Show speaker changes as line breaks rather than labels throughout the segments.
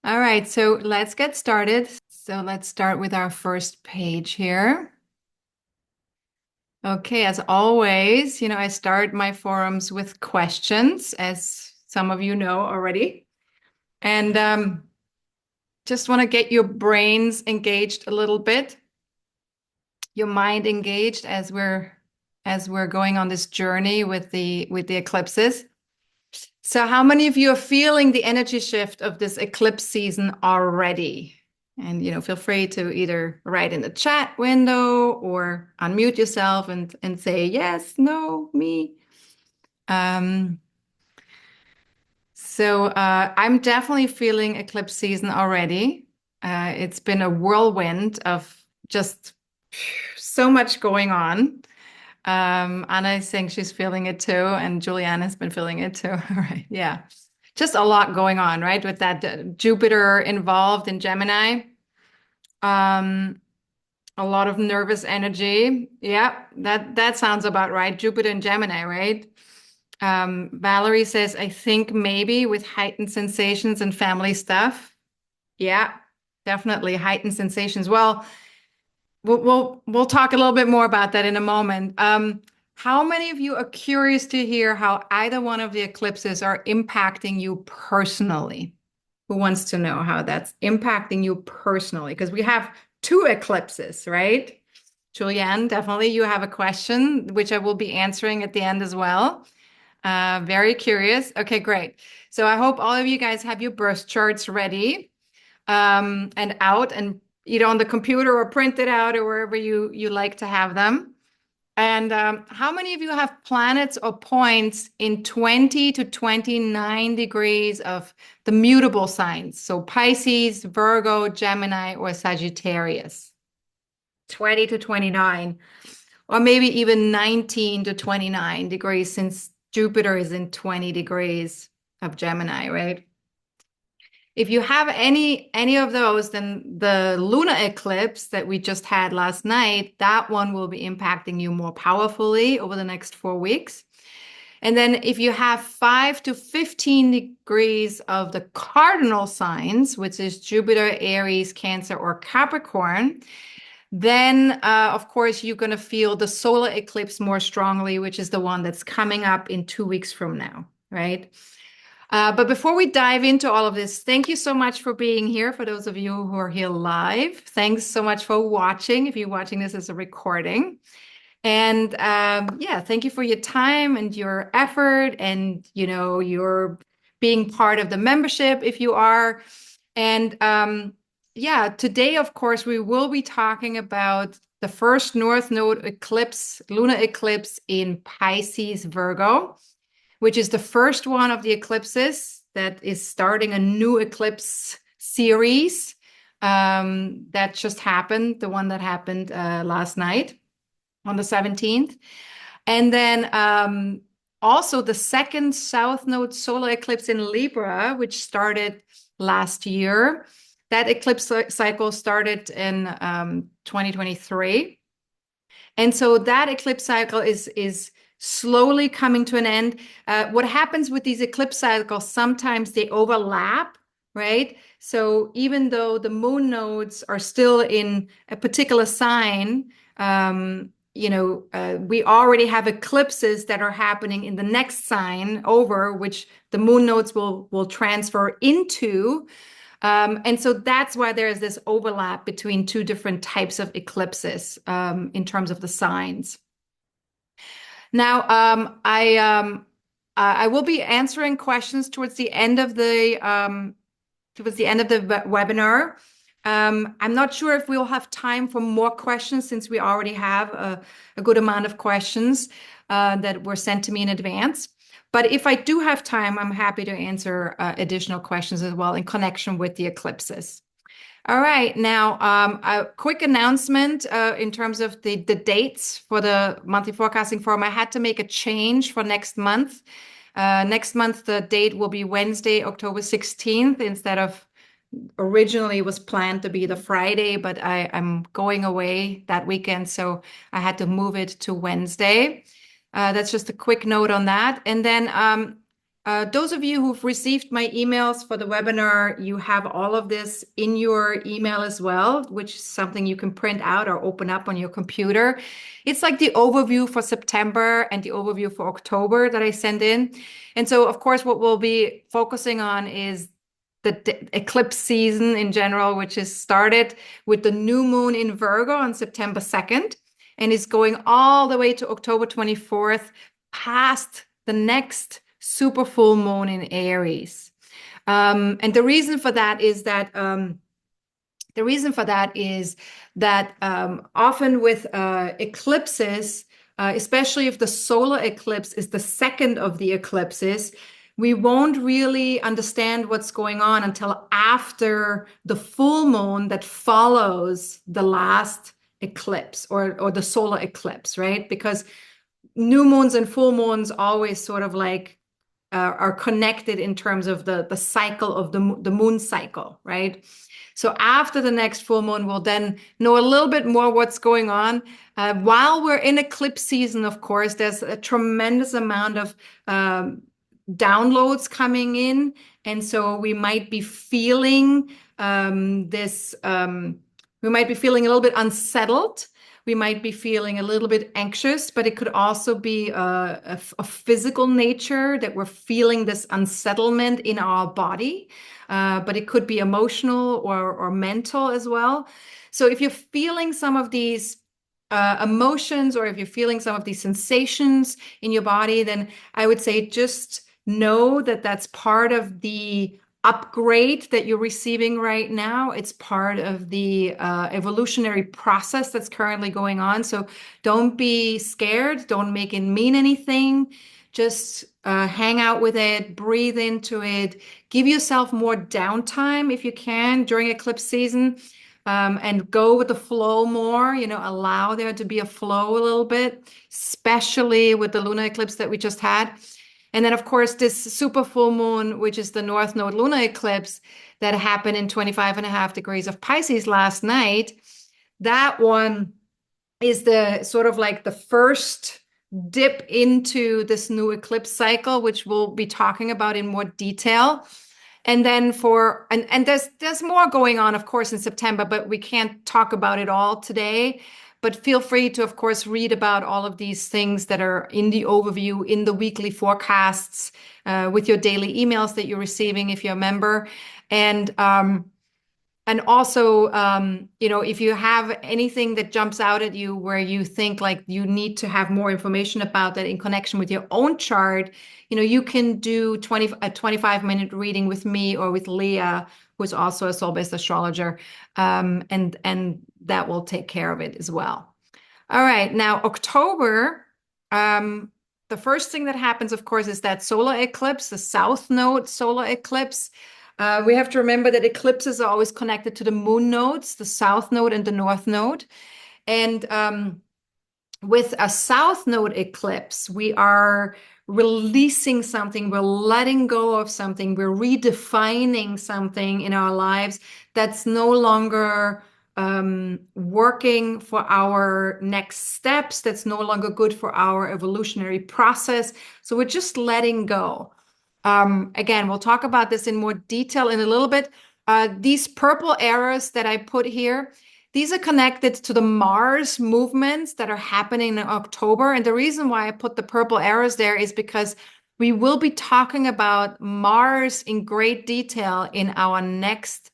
All right, so let's get started. So let's start with our first page here. Okay, as always, I start my forums with questions, as some of you know already. And just want to get your brains engaged a little bit, your mind engaged as we're going on this journey with the eclipses. So how many of you are feeling the energy shift of this eclipse season already? And feel free to either write in the chat window or unmute yourself and say yes, no, me. Um, so I'm definitely feeling eclipse season already. It's been a whirlwind of just so much going on. Anna is saying she's feeling it too, and Julianne has been feeling it too. All right, yeah. Just a lot going on, right? With that Jupiter involved in Gemini. Um, a lot of nervous energy. Yeah, that sounds about right. Jupiter and Gemini, right? Valerie says, I think maybe with heightened sensations and family stuff. Yeah, definitely heightened sensations. Well, we'll talk a little bit more about that in a moment. How many of you are curious to hear how either one of the eclipses are impacting you personally? Who wants to know how that's impacting you personally? Because we have two eclipses, right? Julianne, definitely you have a question, which I will be answering at the end as well. Very curious. Okay, great. So I hope all of you guys have your birth charts ready and out and either on the computer or print it out or wherever you like to have them. And how many of you have planets or points in 20 to 29 degrees of the mutable signs? So Pisces, Virgo, Gemini, or Sagittarius. 20 to 29, or maybe even 19 to 29 degrees since Jupiter is in 20 degrees of Gemini, right? If you have any of those, then the lunar eclipse that we just had last night, that one will be impacting you more powerfully over the next 4 weeks. And then if you have 5 to 15 degrees of the cardinal signs, which is Jupiter, Aries, Cancer, or Capricorn, then of course you're going to feel the solar eclipse more strongly, which is the one that's coming up in 2 weeks from now, right? But before we dive into all of this, thank you so much for being here. For those of you who are here live, thanks so much for watching. If you're watching this as a recording, and yeah, thank you for your time and your effort, and your being part of the membership if you are. And yeah, today, of course, we will be talking about the first North Node eclipse, lunar eclipse in Pisces Virgo, which is the first one of the eclipses that is starting a new eclipse series that just happened, the one that happened last night on the 17th. And then also the second South Node solar eclipse in Libra, which started last year. That eclipse cycle started in 2023. And so that eclipse cycle is slowly coming to an end. What happens with these eclipse cycles, sometimes they overlap, right? So even though the moon nodes are still in a particular sign, we already have eclipses that are happening in the next sign over, which the moon nodes will transfer into. And so that's why there is this overlap between two different types of eclipses in terms of the signs. Now, I will be answering questions towards the end of the webinar. I'm not sure if we'll have time for more questions since we already have a good amount of questions that were sent to me in advance. But if I do have time, I'm happy to answer additional questions as well in connection with the eclipses. All right, now a quick announcement in terms of the dates for the monthly forecasting forum. I had to make a change for next month. Next month, the date will be Wednesday, October 16th, instead of originally was planned to be the Friday, but I'm going away that weekend, so I had to move it to Wednesday. That's just a quick note on that. And then Those of you who've received my emails for the webinar, you have all of this in your email as well, which is something you can print out or open up on your computer. It's like the overview for September and the overview for October that I send in. And so, of course, what we'll be focusing on is the eclipse season in general, which is started with the new moon in Virgo on September 2nd and is going all the way to October 24th, past the next super full moon in Aries. And the reason for that is that often with eclipses, especially if the solar eclipse is the second of the eclipses, we won't really understand what's going on until after the full moon that follows the last eclipse or the solar eclipse, right? Because new moons and full moons always sort of like are connected in terms of the cycle of the moon cycle, right? So after the next full moon, we'll then know a little bit more what's going on. While we're in eclipse season, of course, there's a tremendous amount of downloads coming in. And so we might be feeling we might be feeling a little bit unsettled. We might be feeling a little bit anxious, but it could also be a physical nature that we're feeling this unsettlement in our body. But it could be emotional or mental as well. So if you're feeling some of these emotions, or if you're feeling some of these sensations in your body, then I would say just know that that's part of the upgrade that you're receiving right now. It's part of the evolutionary process that's currently going on. So don't be scared. Don't make it mean anything. Just hang out with it, breathe into it, give yourself more downtime if you can during eclipse season, and go with the flow more, allow there to be a flow a little bit, especially with the lunar eclipse that we just had. And then, of course, this super full moon, which is the North Node lunar eclipse that happened in 25.5 degrees of Pisces last night, that one is the sort of like the first dip into this new eclipse cycle, which we'll be talking about in more detail. And then and there's more going on, of course, in September, but we can't talk about it all today. But feel free to, of course, read about all of these things that are in the overview, in the weekly forecasts, with your daily emails that you're receiving if you're a member. And also, if you have anything that jumps out at you where you think like you need to have more information about that in connection with your own chart, you can do a 25-minute reading with me or with Leah, who's also a soul-based astrologer, and that will take care of it as well. All right, now October, the first thing that happens, of course, is that solar eclipse, the South Node solar eclipse. We have to remember that eclipses are always connected to the moon nodes, the South Node and the North Node. And with a South Node eclipse, we are releasing something, we're letting go of something, we're redefining something in our lives that's no longer working for our next steps, that's no longer good for our evolutionary process. So we're just letting go. Again, we'll talk about this in more detail in a little bit. These purple arrows that I put here, these are connected to the Mars movements that are happening in October. And the reason why I put the purple arrows there is because we will be talking about Mars in great detail in our next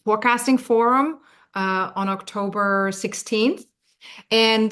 forecasting forum on October 16th. And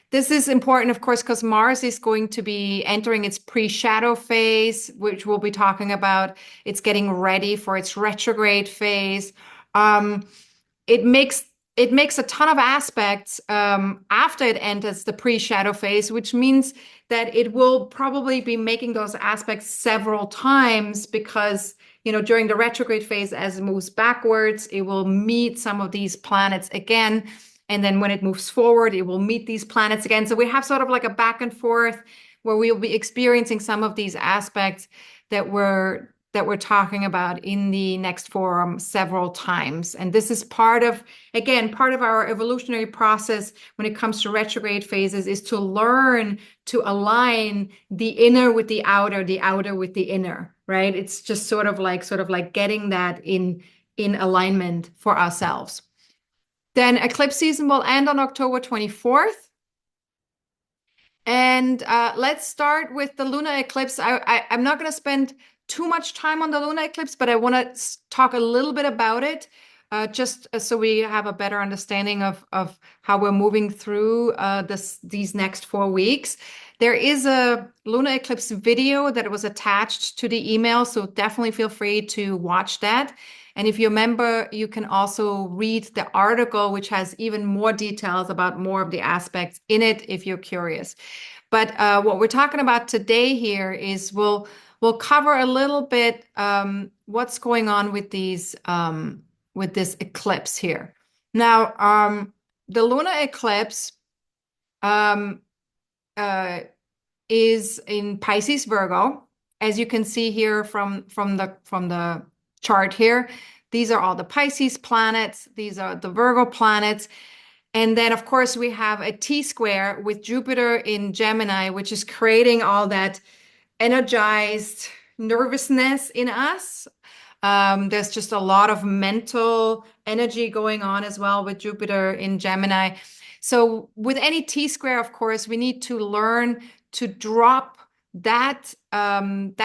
this is important, of course, because Mars is going to be entering its pre-shadow phase, which we'll be talking about. It's getting ready for its retrograde phase. It makes a ton of aspects after it enters the pre-shadow phase, which means that it will probably be making those aspects several times because, during the retrograde phase, as it moves backwards, it will meet some of these planets again. And then when it moves forward, it will meet these planets again. So we have sort of like a back and forth where we'll be experiencing some of these aspects that were that we're talking about in the next forum several times. And this is part of, again, part of our evolutionary process when it comes to retrograde phases, is to learn to align the inner with the outer with the inner, right? It's just sort of like getting that in alignment for ourselves. Then eclipse season will end on October 24th. And let's start with the lunar eclipse. I'm not going to spend too much time on the lunar eclipse, but I want to talk a little bit about it, just so we have a better understanding of how we're moving through these next 4 weeks. There is a lunar eclipse video that was attached to the email, so definitely feel free to watch that. And if you remember, you can also read the article, which has even more details about more of the aspects in it if you're curious. But what we're talking about today here is we'll cover a little bit what's going on with these with this eclipse here. Now, the lunar eclipse is in Pisces-Virgo, as you can see here from the chart here. These are all the Pisces planets. These are the Virgo planets. And then, of course, we have a T-square with Jupiter in Gemini, which is creating all that energized nervousness in us. There's just a lot of mental energy going on as well with Jupiter in Gemini. So with any T-square, of course, we need to learn to drop that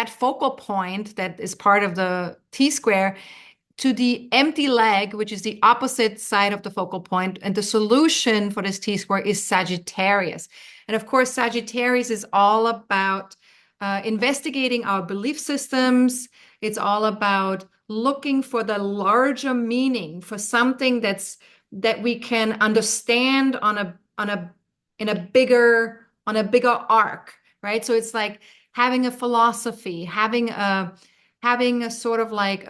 focal point that is part of the T-square to the empty leg, which is the opposite side of the focal point. And the solution for this T-square is Sagittarius. And of course, Sagittarius is all about investigating our belief systems. It's all about looking for the larger meaning, for something that we can understand in a bigger arc, right? So it's like having a philosophy, having a sort of like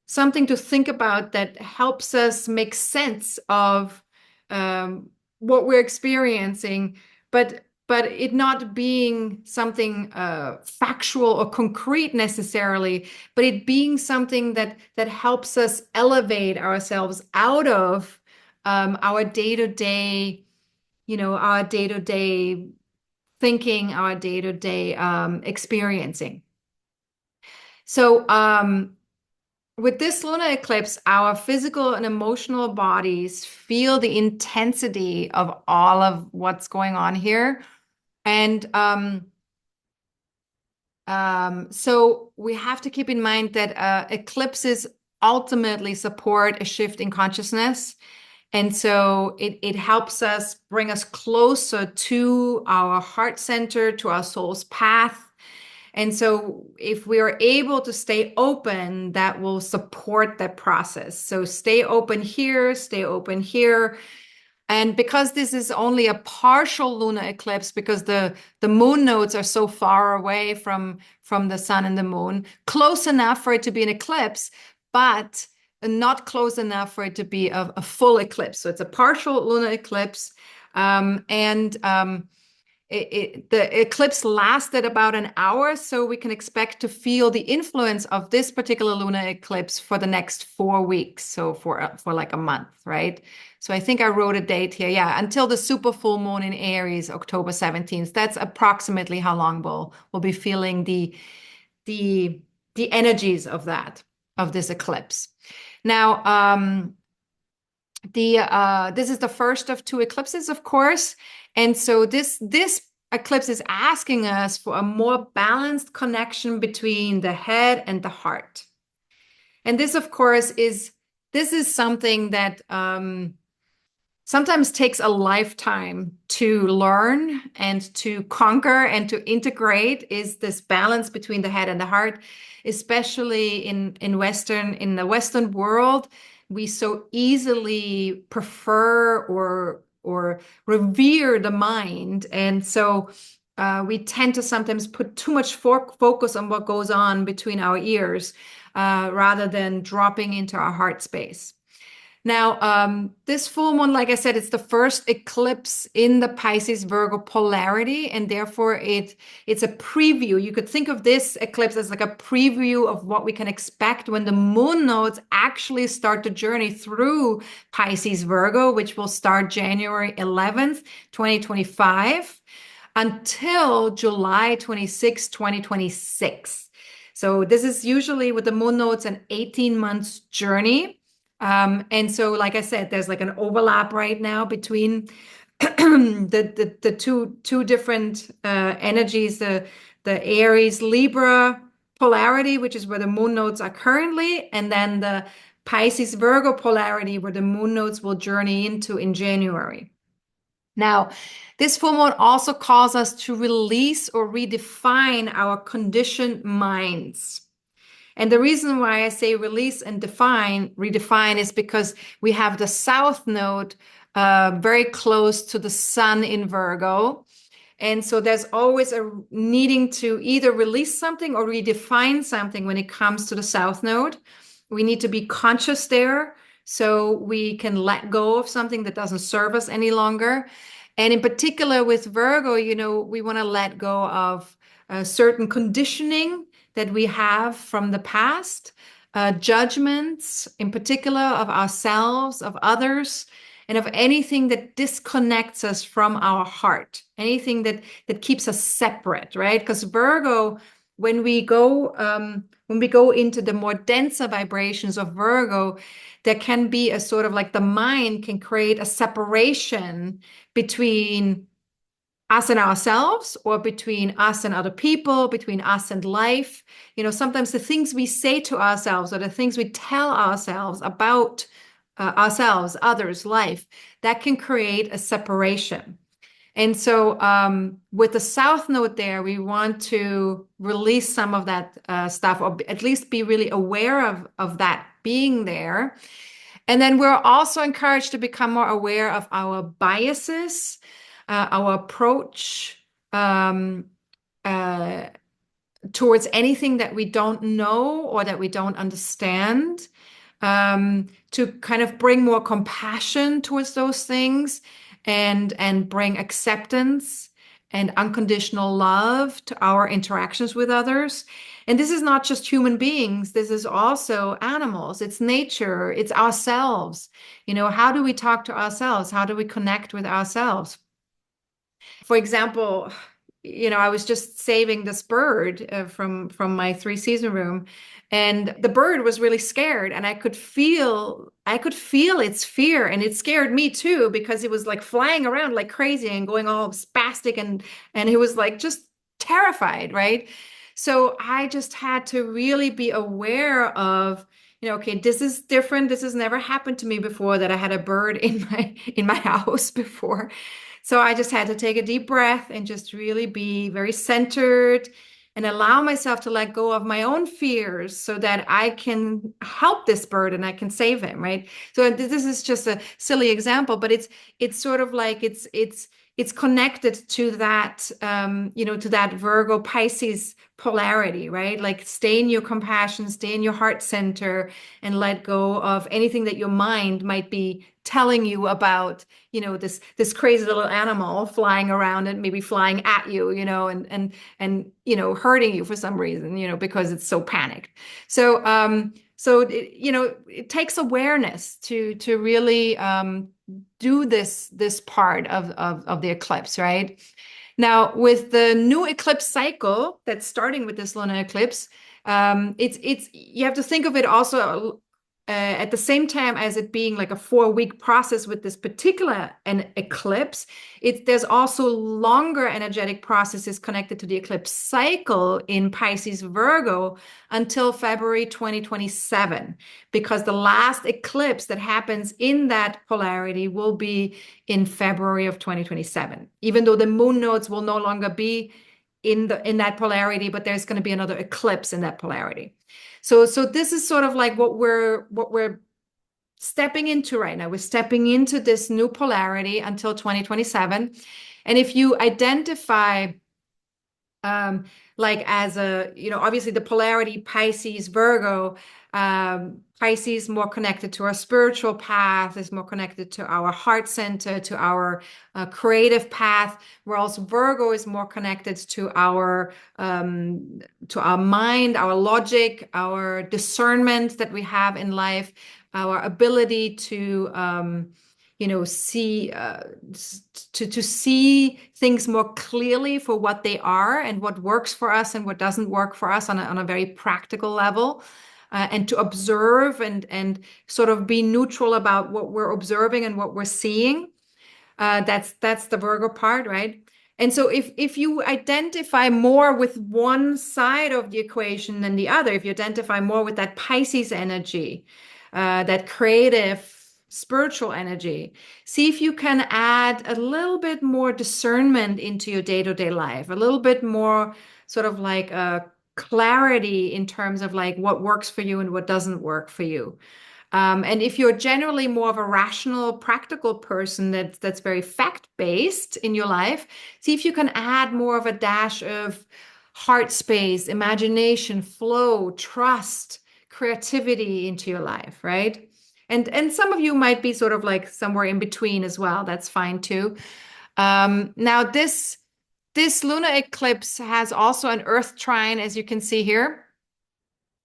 something to think about that helps us make sense of what we're experiencing, but it not being something factual or concrete necessarily, but it being something that helps us elevate ourselves out of our day-to-day, our day-to-day thinking, our day-to-day experiencing. So with this lunar eclipse, our physical and emotional bodies feel the intensity of all of what's going on here. And so we have to keep in mind that eclipses ultimately support a shift in consciousness. And so it helps us bring us closer to our heart center, to our soul's path. And so if we are able to stay open, that will support that process. So stay open here, stay open here. And because this is only a partial lunar eclipse, because the moon nodes are so far away from the sun and the moon, close enough for it to be an eclipse, but not close enough for it to be a full eclipse. So it's a partial lunar eclipse. The eclipse lasted about an hour, so we can expect to feel the influence of this particular lunar eclipse for the next 4 weeks. So for like a month, right? So I think I wrote a date here. Yeah, until the super full moon in Aries, October 17th. That's approximately how long we'll be feeling the energies of this eclipse. Now, this is the first of 2 eclipses, of course. And so this eclipse is asking us for a more balanced connection between the head and the heart. And this, of course, is something that sometimes takes a lifetime to learn and to conquer and to integrate, is this balance between the head and the heart, especially in the Western world. We so easily prefer or revere the mind. And so we tend to sometimes put too much focus on what goes on between our ears rather than dropping into our heart space. Now, this full moon, like I said, it's the first eclipse in the Pisces-Virgo polarity, and therefore it's a preview. You could think of this eclipse as like a preview of what we can expect when the moon nodes actually start the journey through Pisces-Virgo, which will start January 11th, 2025, until July 26th, 2026. So this is usually with the moon nodes an 18 months journey. And so, like I said, there's like an overlap right now between the two different energies, the Aries Libra polarity, which is where the moon nodes are currently, and then the Pisces Virgo polarity, where the moon nodes will journey into in January. Now, this full moon also calls us to release or redefine our conditioned minds. And the reason why I say release and redefine is because we have the South Node very close to the Sun in Virgo. And so there's always a needing to either release something or redefine something when it comes to the South Node. We need to be conscious there so we can let go of something that doesn't serve us any longer. And in particular with Virgo, we want to let go of certain conditioning that we have from the past, judgments in particular of ourselves, of others, and of anything that disconnects us from our heart, anything that keeps us separate, right? Because Virgo, when we go into the more denser vibrations of Virgo, there can be a sort of like the mind can create a separation between us and ourselves, or between us and other people, between us and life. Sometimes the things we say to ourselves or the things we tell ourselves about ourselves, others, life, that can create a separation. And so with the South Node there, we want to release some of that stuff, or at least be really aware of that being there. And then we're also encouraged to become more aware of our biases, our approach towards anything that we don't know or that we don't understand, to kind of bring more compassion towards those things, and bring acceptance and unconditional love to our interactions with others. And this is not just human beings. This is also animals. It's nature. It's ourselves. How do we talk to ourselves? How do we connect with ourselves? For example, I was just saving this bird from my 3-season room, and the bird was really scared, and I could feel its fear, and it scared me too, because it was like flying around like crazy and going all spastic, and it was like just terrified, right? So I just had to really be aware of, okay, this is different. This has never happened to me before, that I had a bird in my house before. So I just had to take a deep breath and just really be very centered and allow myself to let go of my own fears so that I can help this bird and I can save him, right? So this is just a silly example, but it's sort of like it's connected to that, to that Virgo Pisces polarity, right? Like stay in your compassion, stay in your heart center, and let go of anything that your mind might be telling you about, this crazy little animal flying around and maybe flying at you, and hurting you for some reason, because it's so panicked. So it takes awareness to really do this part of the eclipse, right? Now, with the new eclipse cycle that's starting with this lunar eclipse, it's you have to think of it also at the same time as it being like a 4-week process with this particular eclipse. There's also longer energetic processes connected to the eclipse cycle in Pisces Virgo until February 2027, because the last eclipse that happens in that polarity will be in February of 2027, even though the moon nodes will no longer be in that polarity, but there's going to be another eclipse in that polarity. So this is sort of like what we're stepping into right now. We're stepping into this new polarity until 2027. And if you identify um, like as a, obviously the polarity Pisces, Virgo, Pisces more connected to our spiritual path, is more connected to our heart center, to our creative path, whereas Virgo is more connected to our mind, our logic, our discernment that we have in life, our ability to see to see things more clearly for what they are and what works for us and what doesn't work for us on a very practical level, and to observe and sort of be neutral about what we're observing and what we're seeing. That's the Virgo part, right? And so if you identify more with one side of the equation than the other, if you identify more with that Pisces energy, that creative spiritual energy, see if you can add a little bit more discernment into your day-to-day life, a little bit more sort of like a clarity in terms of like what works for you and what doesn't work for you. And if you're generally more of a rational, practical person that's very fact-based in your life, see if you can add more of a dash of heart space, imagination, flow, trust, creativity into your life, right? And some of you might be sort of like somewhere in between as well. That's fine too. Now this lunar eclipse has also an Earth trine, as you can see here.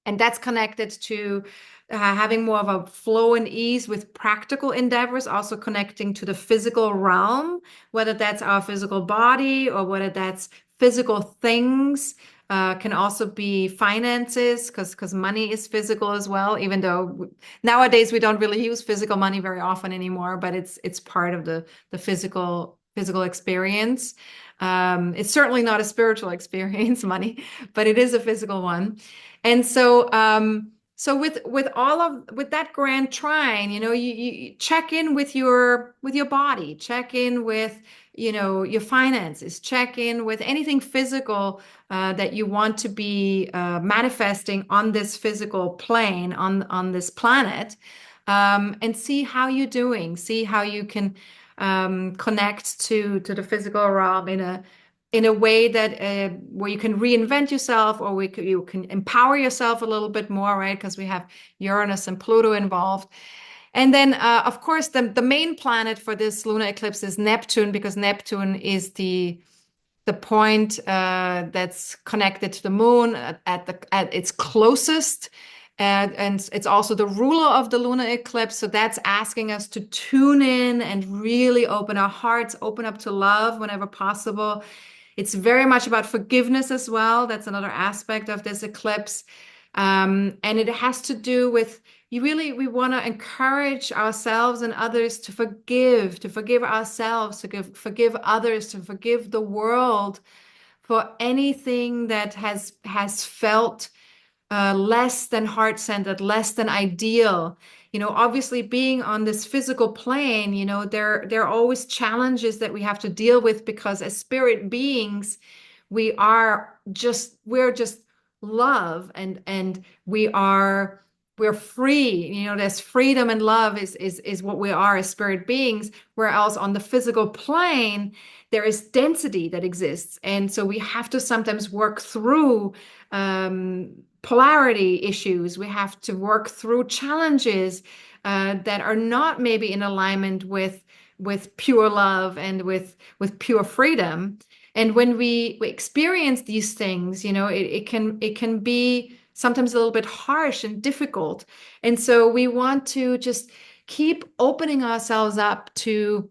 And that's connected to having more of a flow and ease with practical endeavors, also connecting to the physical realm, whether that's our physical body or whether that's physical things. Can also be finances, because money is physical as well, even though nowadays we don't really use physical money very often anymore, but it's part of the physical experience. It's certainly not a spiritual experience, money, but it is a physical one. And so, with that grand trine, you check in with your body, check in with, your finances, check in with anything physical that you want to be manifesting on this physical plane, on this planet, and see how you're doing, see how you can connect to the physical realm in a way that where you can reinvent yourself, or you can empower yourself a little bit more, right? Because we have Uranus and Pluto involved. And then, of course, the main planet for this lunar eclipse is Neptune, because Neptune is the point that's connected to the moon at its closest. And it's also the ruler of the lunar eclipse. So that's asking us to tune in and really open our hearts, open up to love whenever possible. It's very much about forgiveness as well. That's another aspect of this eclipse. And it has to do with we want to encourage ourselves and others to forgive ourselves, to forgive others, to forgive the world for anything that has felt less than heart-centered, less than ideal. Obviously being on this physical plane, there are always challenges that we have to deal with, because as spirit beings, we're just love, and we're free. There's freedom and love is what we are as spirit beings. Whereas on the physical plane, there is density that exists. And so we have to sometimes work through polarity issues. We have to work through challenges that are not maybe in alignment with pure love and with pure freedom. And when we experience these things, it can be sometimes a little bit harsh and difficult. And so we want to just keep opening ourselves up to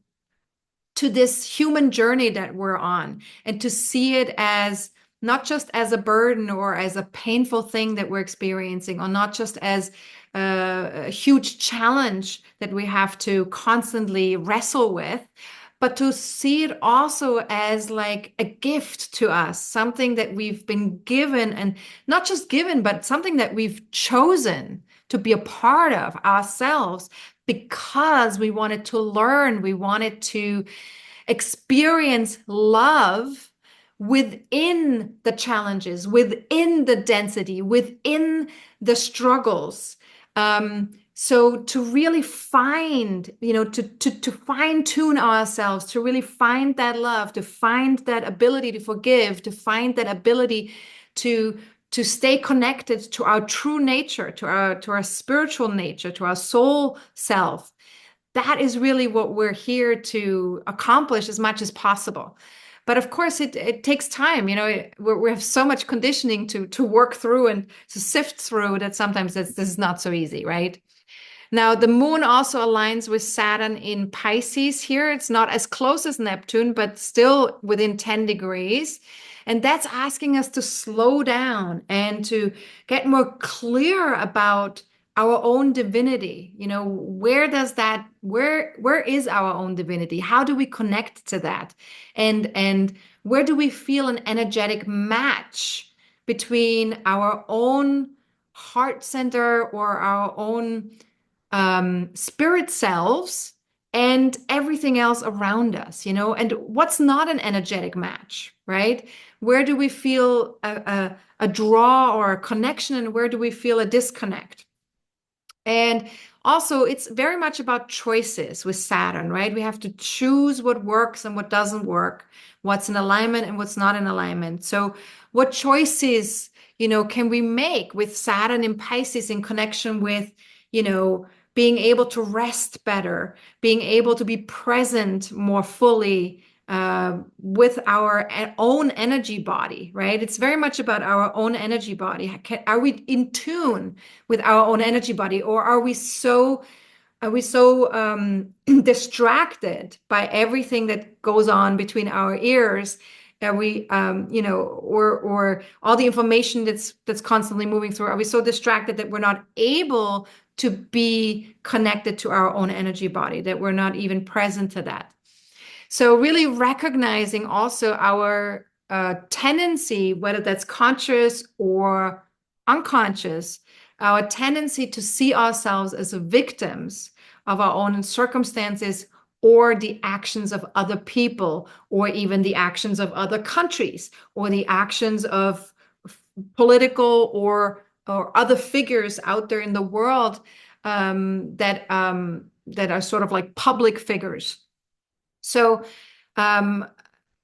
this human journey that we're on, and to see it as not just as a burden or as a painful thing that we're experiencing, or not just as a huge challenge that we have to constantly wrestle with, but to see it also as like a gift to us, something that we've been given, and not just given, but something that we've chosen to be a part of ourselves, because we wanted to learn, we wanted to experience love within the challenges, within the density, within the struggles. So to really find, to fine tune ourselves, to really find that love, to find that ability to forgive, to find that ability to to stay connected to our true nature, to our spiritual nature, to our soul self. That is really what we're here to accomplish as much as possible. But of course, it takes time. We have so much conditioning to work through and to sift through that sometimes this is not so easy, right? Now, the moon also aligns with Saturn in Pisces here. It's not as close as Neptune, but still within 10 degrees. And that's asking us to slow down and to get more clear about our own divinity. Where is our own divinity? How do we connect to that? And where do we feel an energetic match between our own heart center or our own spirit selves and everything else around us, and what's not an energetic match, right? Where do we feel a draw or a connection, and where do we feel a disconnect? And also, it's very much about choices with Saturn, right? We have to choose what works and what doesn't work, what's in alignment and what's not in alignment. So, what choices, can we make with Saturn in Pisces in connection with, being able to rest better, being able to be present more fully with our own energy body, right? It's very much about our own energy body. Are we in tune with our own energy body, or are we so distracted by everything that goes on between our ears? Are we, or all the information that's constantly moving through? Are we so distracted that we're not able to be connected to our own energy body, that we're not even present to that? So really recognizing also our tendency, whether that's conscious or unconscious, our tendency to see ourselves as victims of our own circumstances or the actions of other people, or even the actions of other countries, or the actions of political or other figures out there in the world that are sort of like public figures. So,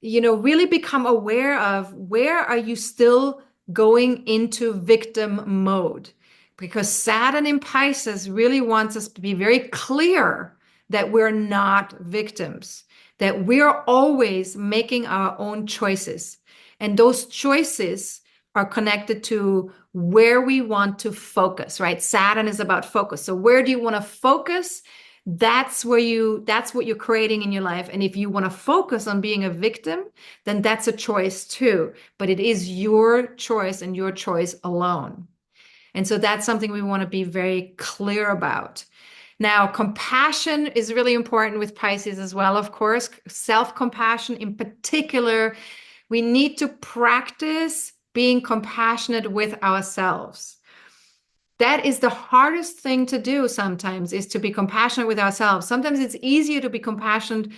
really become aware of where are you still going into victim mode, because Saturn in Pisces really wants us to be very clear that we're not victims, that we're always making our own choices. And those choices are connected to where we want to focus, right? Saturn is about focus. So where do you want to focus? That's what you're creating in your life. And if you want to focus on being a victim, then that's a choice too. But it is your choice and your choice alone. And so that's something we want to be very clear about. Now, compassion is really important with Pisces as well, of course. Self-compassion in particular. We need to practice being compassionate with ourselves. That is the hardest thing to do sometimes, is to be compassionate with ourselves. Sometimes it's easier to be compassionate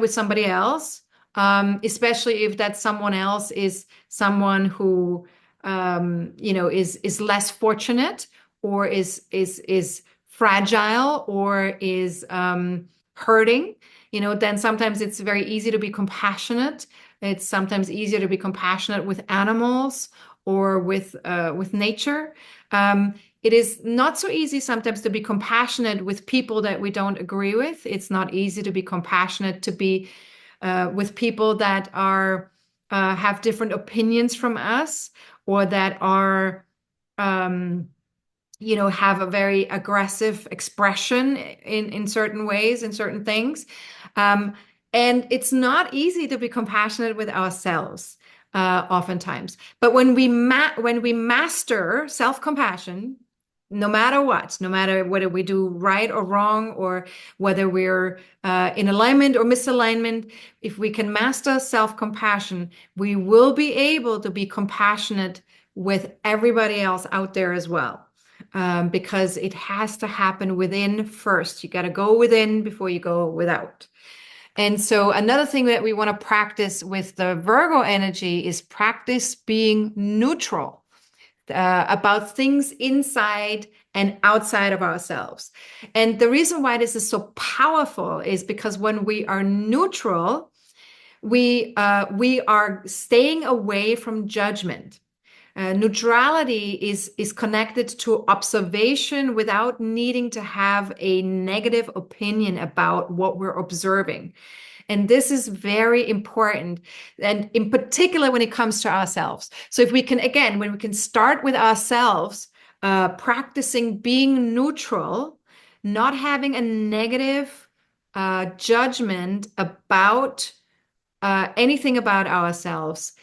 with somebody else, especially if that someone else is someone who is less fortunate, or is fragile, or is hurting. Then sometimes it's very easy to be compassionate. It's sometimes easier to be compassionate with animals or with nature. It is not so easy sometimes to be compassionate with people that we don't agree with. It's not easy to be compassionate to be with people that are have different opinions from us, or that are have a very aggressive expression in certain ways, in certain things. And it's not easy to be compassionate with ourselves oftentimes. But when we master self-compassion, no matter what, no matter whether we do right or wrong, or whether we're in alignment or misalignment, if we can master self-compassion, we will be able to be compassionate with everybody else out there as well. Because it has to happen within first. You got to go within before you go without. And so another thing that we want to practice with the Virgo energy is practice being neutral. about things inside and outside of ourselves. And the reason why this is so powerful is because when we are neutral, we are staying away from judgment. Neutrality is connected to observation without needing to have a negative opinion about what we're observing. And this is very important. And in particular, when it comes to ourselves. So if we can, again, when we can start with ourselves, practicing being neutral, not having a negative judgment about anything about ourselves,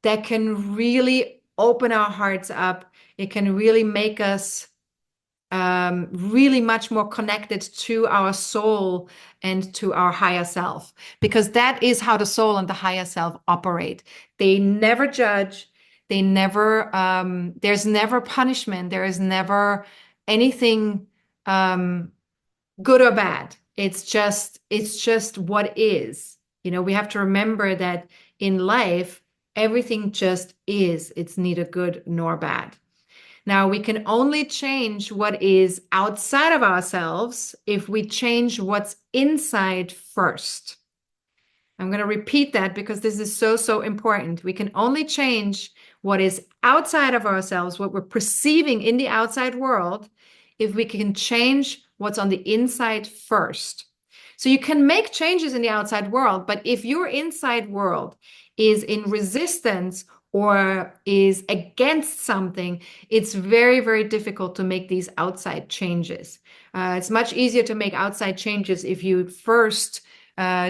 that can really open our hearts up. It can really make us really much more connected to our soul and to our higher self, because that is how the soul and the higher self operate. They never judge. They never, there's never punishment. There is never anything good or bad. It's just what is. You know, we have to remember that in life, everything just is. It's neither good nor bad. Now, we can only change what is outside of ourselves if we change what's inside first. I'm going to repeat that because this is so, so important. We can only change what is outside of ourselves, what we're perceiving in the outside world, if we can change what's on the inside first. So you can make changes in the outside world, but if your inside world is in resistance or is against something, it's very, very difficult to make these outside changes. It's much easier to make outside changes if you first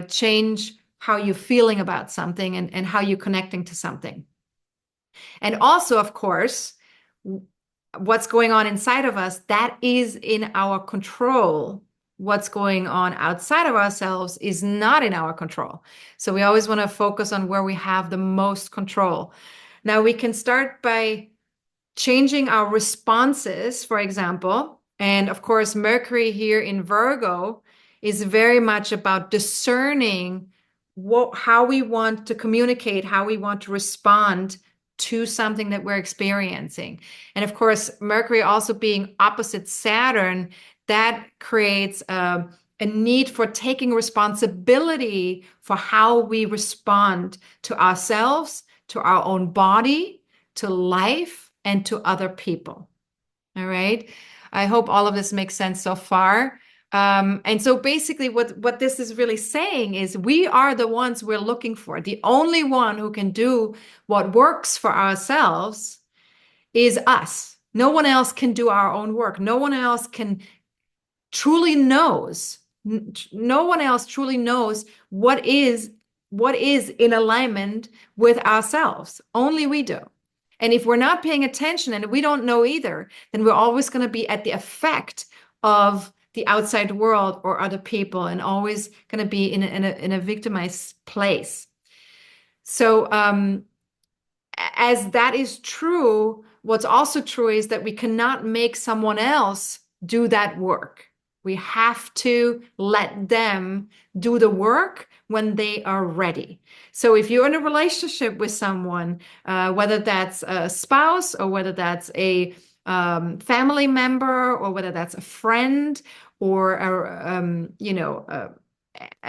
change how you're feeling about something and how you're connecting to something. And also, of course, what's going on inside of us, that is in our control. What's going on outside of ourselves is not in our control. So we always want to focus on where we have the most control. Now we can start by changing our responses, for example. And of course, Mercury here in Virgo is very much about discerning how we want to communicate, how we want to respond to something that we're experiencing. And of course, Mercury also being opposite Saturn, that creates a need for taking responsibility for how we respond to ourselves, to our own body, to life, and to other people. All right. I hope all of this makes sense so far. And so basically what this is really saying is we are the ones we're looking for. The only one who can do what works for ourselves is us. No one else can do our own work. No one else truly knows. No one else truly knows what is in alignment with ourselves. Only we do. And if we're not paying attention and we don't know either, then we're always going to be at the effect of the outside world or other people, and always going to be in a victimized place. So as that is true, what's also true is that we cannot make someone else do that work. We have to let them do the work when they are ready. So if you're in a relationship with someone, whether that's a spouse or whether that's a family member or whether that's a friend or a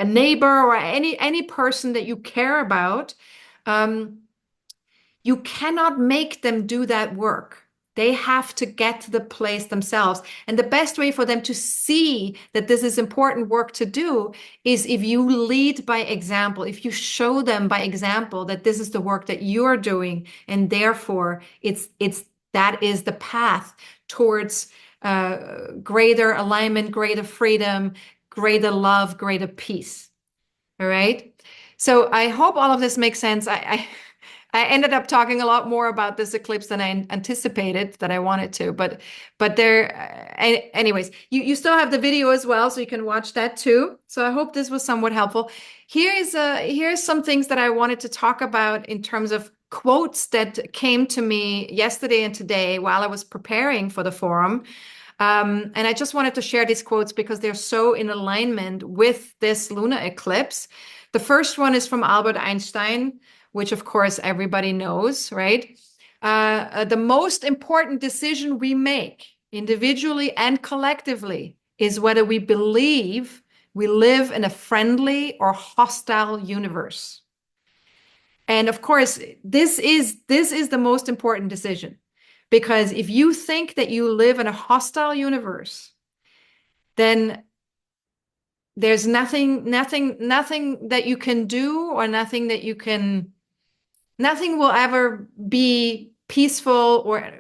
neighbor or any person that you care about, you cannot make them do that work. They have to get to the place themselves. And the best way for them to see that this is important work to do is if you lead by example, if you show them by example that this is the work that you're doing, and therefore that is the path towards greater alignment, greater freedom, greater love, greater peace. All right. So I hope all of this makes sense. I ended up talking a lot more about this eclipse than I anticipated that I wanted to, but anyways, you still have the video as well, so you can watch that too. So I hope this was somewhat helpful. Here's some things that I wanted to talk about in terms of quotes that came to me yesterday and today while I was preparing for the forum. And I just wanted to share these quotes because they're so in alignment with this lunar eclipse. The first one is from Albert Einstein, which of course everybody knows, right? The most important decision we make, individually and collectively, is whether we believe we live in a friendly or hostile universe. And of course, this is the most important decision, because if you think that you live in a hostile universe, then there's nothing that you can do, or nothing will ever be peaceful, or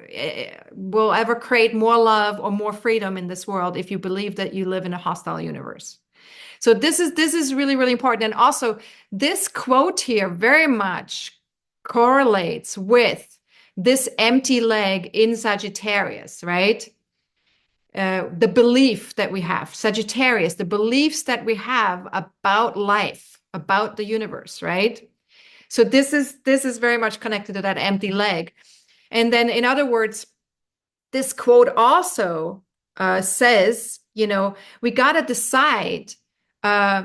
will ever create more love or more freedom in this world if you believe that you live in a hostile universe. So this is really, really important. And also, this quote here very much correlates with this empty leg in Sagittarius, right? The belief that we have, Sagittarius, the beliefs that we have about life, about the universe, right? So this is very much connected to that empty leg. And then, in other words, this quote also says, we got to decide, uh,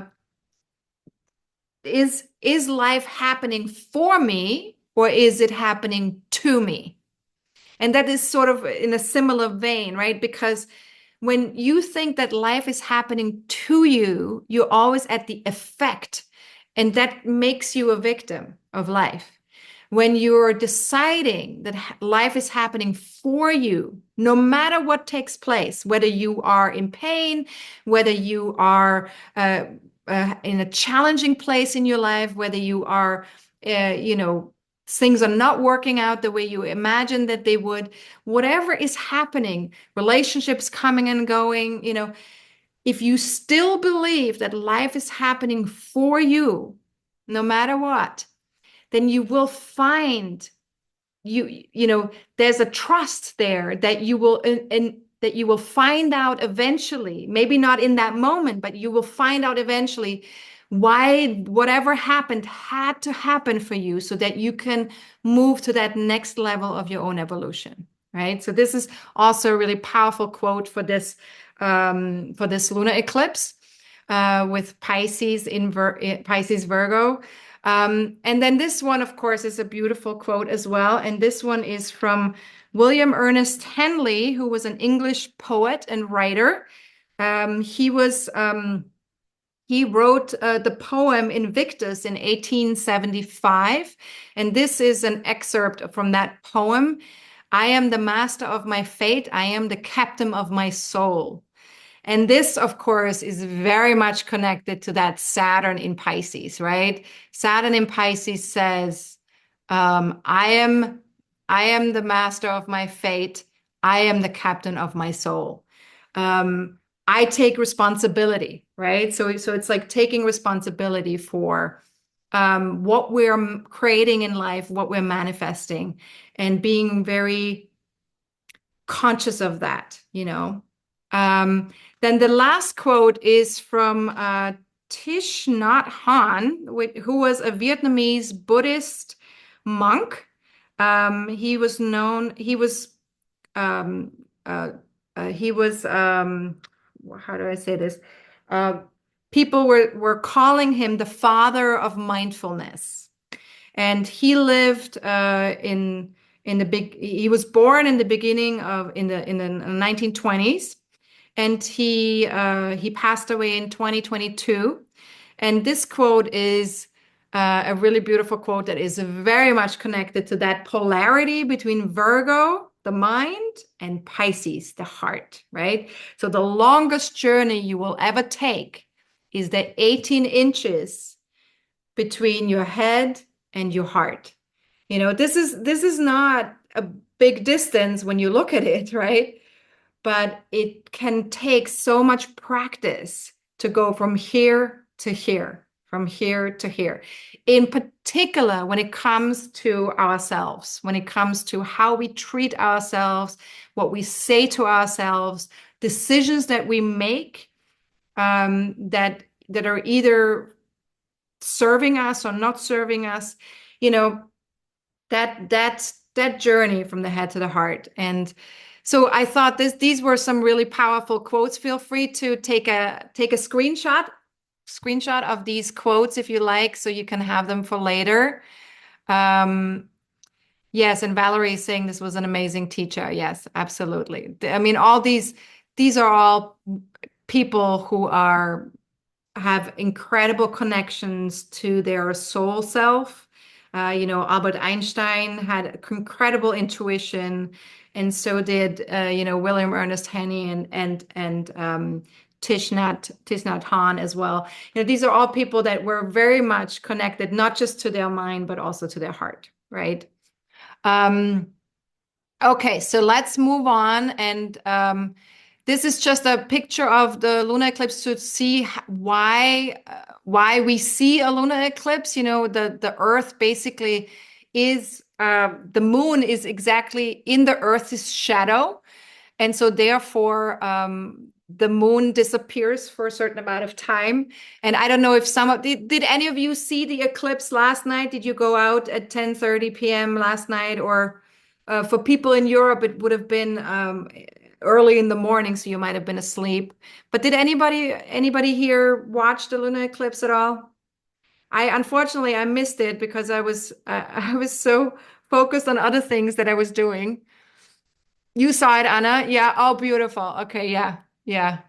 is life happening for me, or is it happening to me? And that is sort of in a similar vein, right? Because when you think that life is happening to you, you're always at the effect, and that makes you a victim of life. When you're deciding that life is happening for you, no matter what takes place, whether you are in pain, whether you are in a challenging place in your life, whether you are, things are not working out the way you imagined that they would, whatever is happening, relationships coming and going, if you still believe that life is happening for you, no matter what, then you will find there's a trust there that you will, and that you will find out eventually, maybe not in that moment, but you will find out eventually why whatever happened had to happen for you, so that you can move to that next level of your own evolution, right? So this is also a really powerful quote for this lunar eclipse with Pisces in Pisces-Virgo. And then this one, of course, is a beautiful quote as well. And this one is from William Ernest Henley, who was an English poet and writer. He wrote the poem Invictus in 1875. And this is an excerpt from that poem. I am the master of my fate. I am the captain of my soul. And this, of course, is very much connected to that Saturn in Pisces, right? Saturn in Pisces says, I am the master of my fate. I am the captain of my soul. I take responsibility, right? So it's like taking responsibility for what we're creating in life, what we're manifesting, and being very conscious of that, Then the last quote is from Thich Nhat Hanh, who was a Vietnamese Buddhist monk. Um, he was how do I say this? Uh, People were calling him the father of mindfulness, and he lived he was born in the beginning of in the 1920s, and he passed away in 2022. And this quote is a really beautiful quote that is very much connected to that polarity between Virgo, the mind, and Pisces, the heart, right? So the longest journey you will ever take is the 18 inches between your head and your heart. This is not a big distance when you look at it, right? But it can take so much practice to go from here to here, from here to here. In particular, when it comes to ourselves, when it comes to how we treat ourselves, what we say to ourselves, decisions that we make that are either serving us or not serving us, that journey from the head to the heart. And so I thought these were some really powerful quotes. Feel free to take a screenshot of these quotes if you like, so you can have them for later. Yes, and Valerie is saying this was an amazing teacher. Yes, absolutely. I mean, all these are all people who are have incredible connections to their soul self. Albert Einstein had incredible intuition, and so did William Ernest Henny and Thich Nhat Hanh as well. These are all people that were very much connected, not just to their mind, but also to their heart, right? Um, okay, so let's move on. And this is just a picture of the lunar eclipse to see why we see a lunar eclipse. The Earth basically is the moon is exactly in the Earth's shadow. And so therefore, the moon disappears for a certain amount of time. And I don't know if did any of you see the eclipse last night? Did you go out at 10:30 p.m. last night? Or for people in Europe, it would have been early in the morning, so you might have been asleep. But did anybody here watch the lunar eclipse at all? Unfortunately I missed it because I was so focused on other things that I was doing. You saw it, Anna? Yeah. Oh, beautiful. Okay. Yeah. Yeah.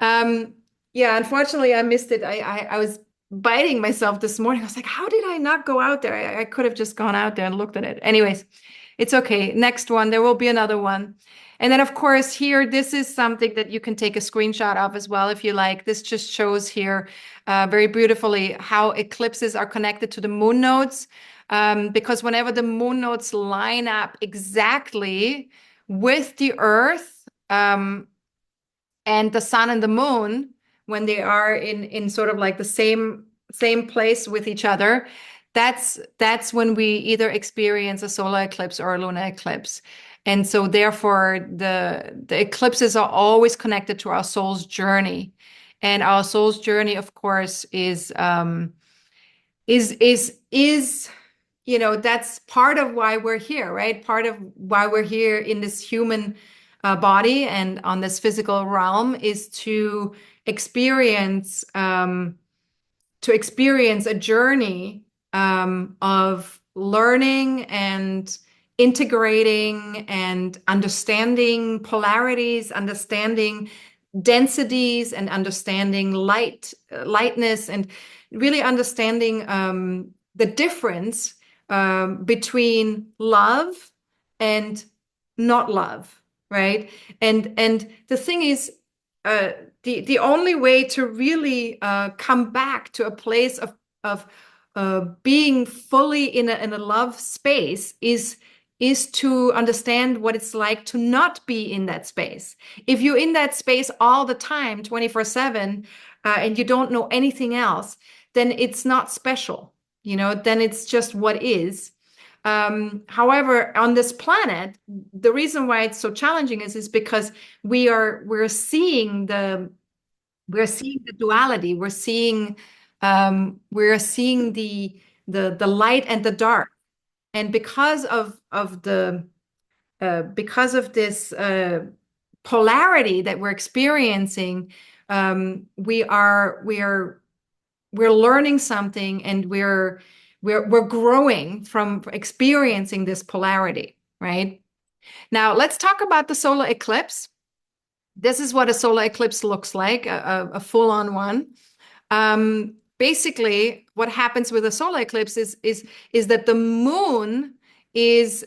Um, yeah, unfortunately, I missed it. I was biting myself this morning. I was like, how did I not go out there? I could have just gone out there and looked at it. Anyways, it's okay. Next one, there will be another one. And then, of course, here, this is something that you can take a screenshot of as well if you like. This just shows here very beautifully how eclipses are connected to the moon nodes. Because whenever the moon nodes line up exactly with the Earth, and the sun and the moon, when they are in sort of like the same place with each other, that's when we either experience a solar eclipse or a lunar eclipse. And so therefore the eclipses are always connected to our soul's journey. And our soul's journey, of course, is that's part of why we're here, right? Part of why we're here in this human body and on this physical realm is experience um, to experience a journey of learning and integrating and understanding polarities, understanding densities, and understanding lightness, and really understanding the difference between love and not love, right? And the thing is, the only way to really come back to a place of being fully in a love space is to understand what it's like to not be in that space. If you're in that space all the time, 24/7, and you don't know anything else, then it's not special, then it's just what is. However, on this planet, the reason why it's so challenging is because we're seeing the duality. We're seeing the light and the dark. And because of this polarity that we're experiencing, we're learning something, and we're growing from experiencing this polarity, right? Now, let's talk about the solar eclipse. This is what a solar eclipse looks like, a full-on one. Basically, what happens with a solar eclipse is that the moon is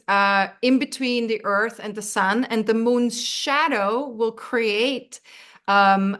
in between the Earth and the sun, and the moon's shadow will create a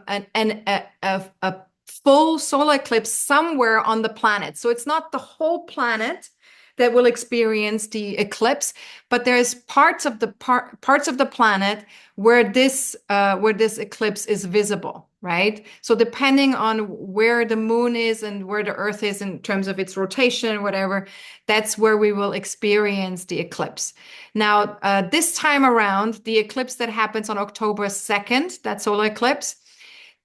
full solar eclipse somewhere on the planet. So it's not the whole planet that will experience the eclipse, but there's parts of the planet where this eclipse is visible, right? So depending on where the moon is and where the Earth is in terms of its rotation, whatever, that's where we will experience the eclipse. Now, this time around, the eclipse that happens on October 2nd, that solar eclipse,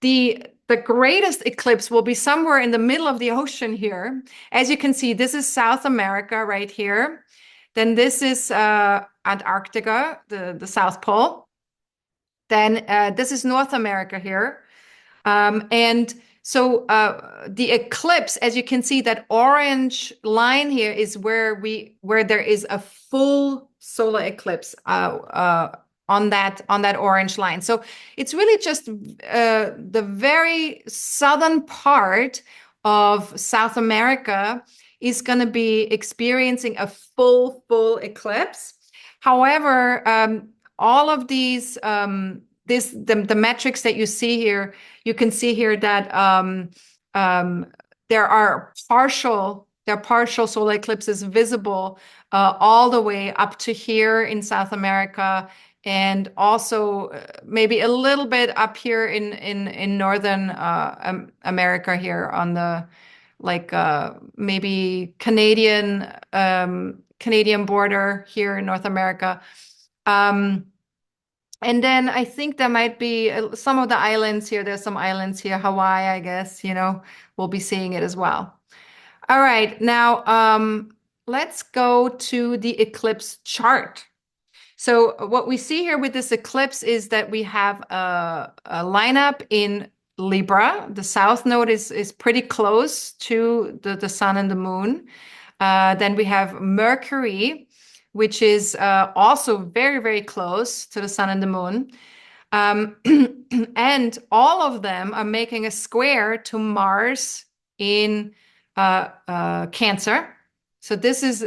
the greatest eclipse will be somewhere in the middle of the ocean here. As you can see, this is South America right here. Then this is Antarctica, the South Pole. Then this is North America here. And So the eclipse, as you can see, that orange line here is where there is a full solar eclipse on that orange line. So it's really just the very southern part of South America is going to be experiencing a full eclipse. However, all of these the metrics that you see here, you can see here that there are partial solar eclipses visible all the way up to here in South America, and also maybe a little bit up here in northern America here on the maybe Canadian border here in North America. And then I think there might be some of the islands here. There's some islands here, Hawaii, I guess, we'll be seeing it as well. All right, now let's go to the eclipse chart. So what we see here with this eclipse is that we have a lineup in Libra. The south node is pretty close to the sun and the moon. Then we have Mercury, which is also very, very close to the sun and the moon. And all of them are making a square to Mars in Cancer. So this is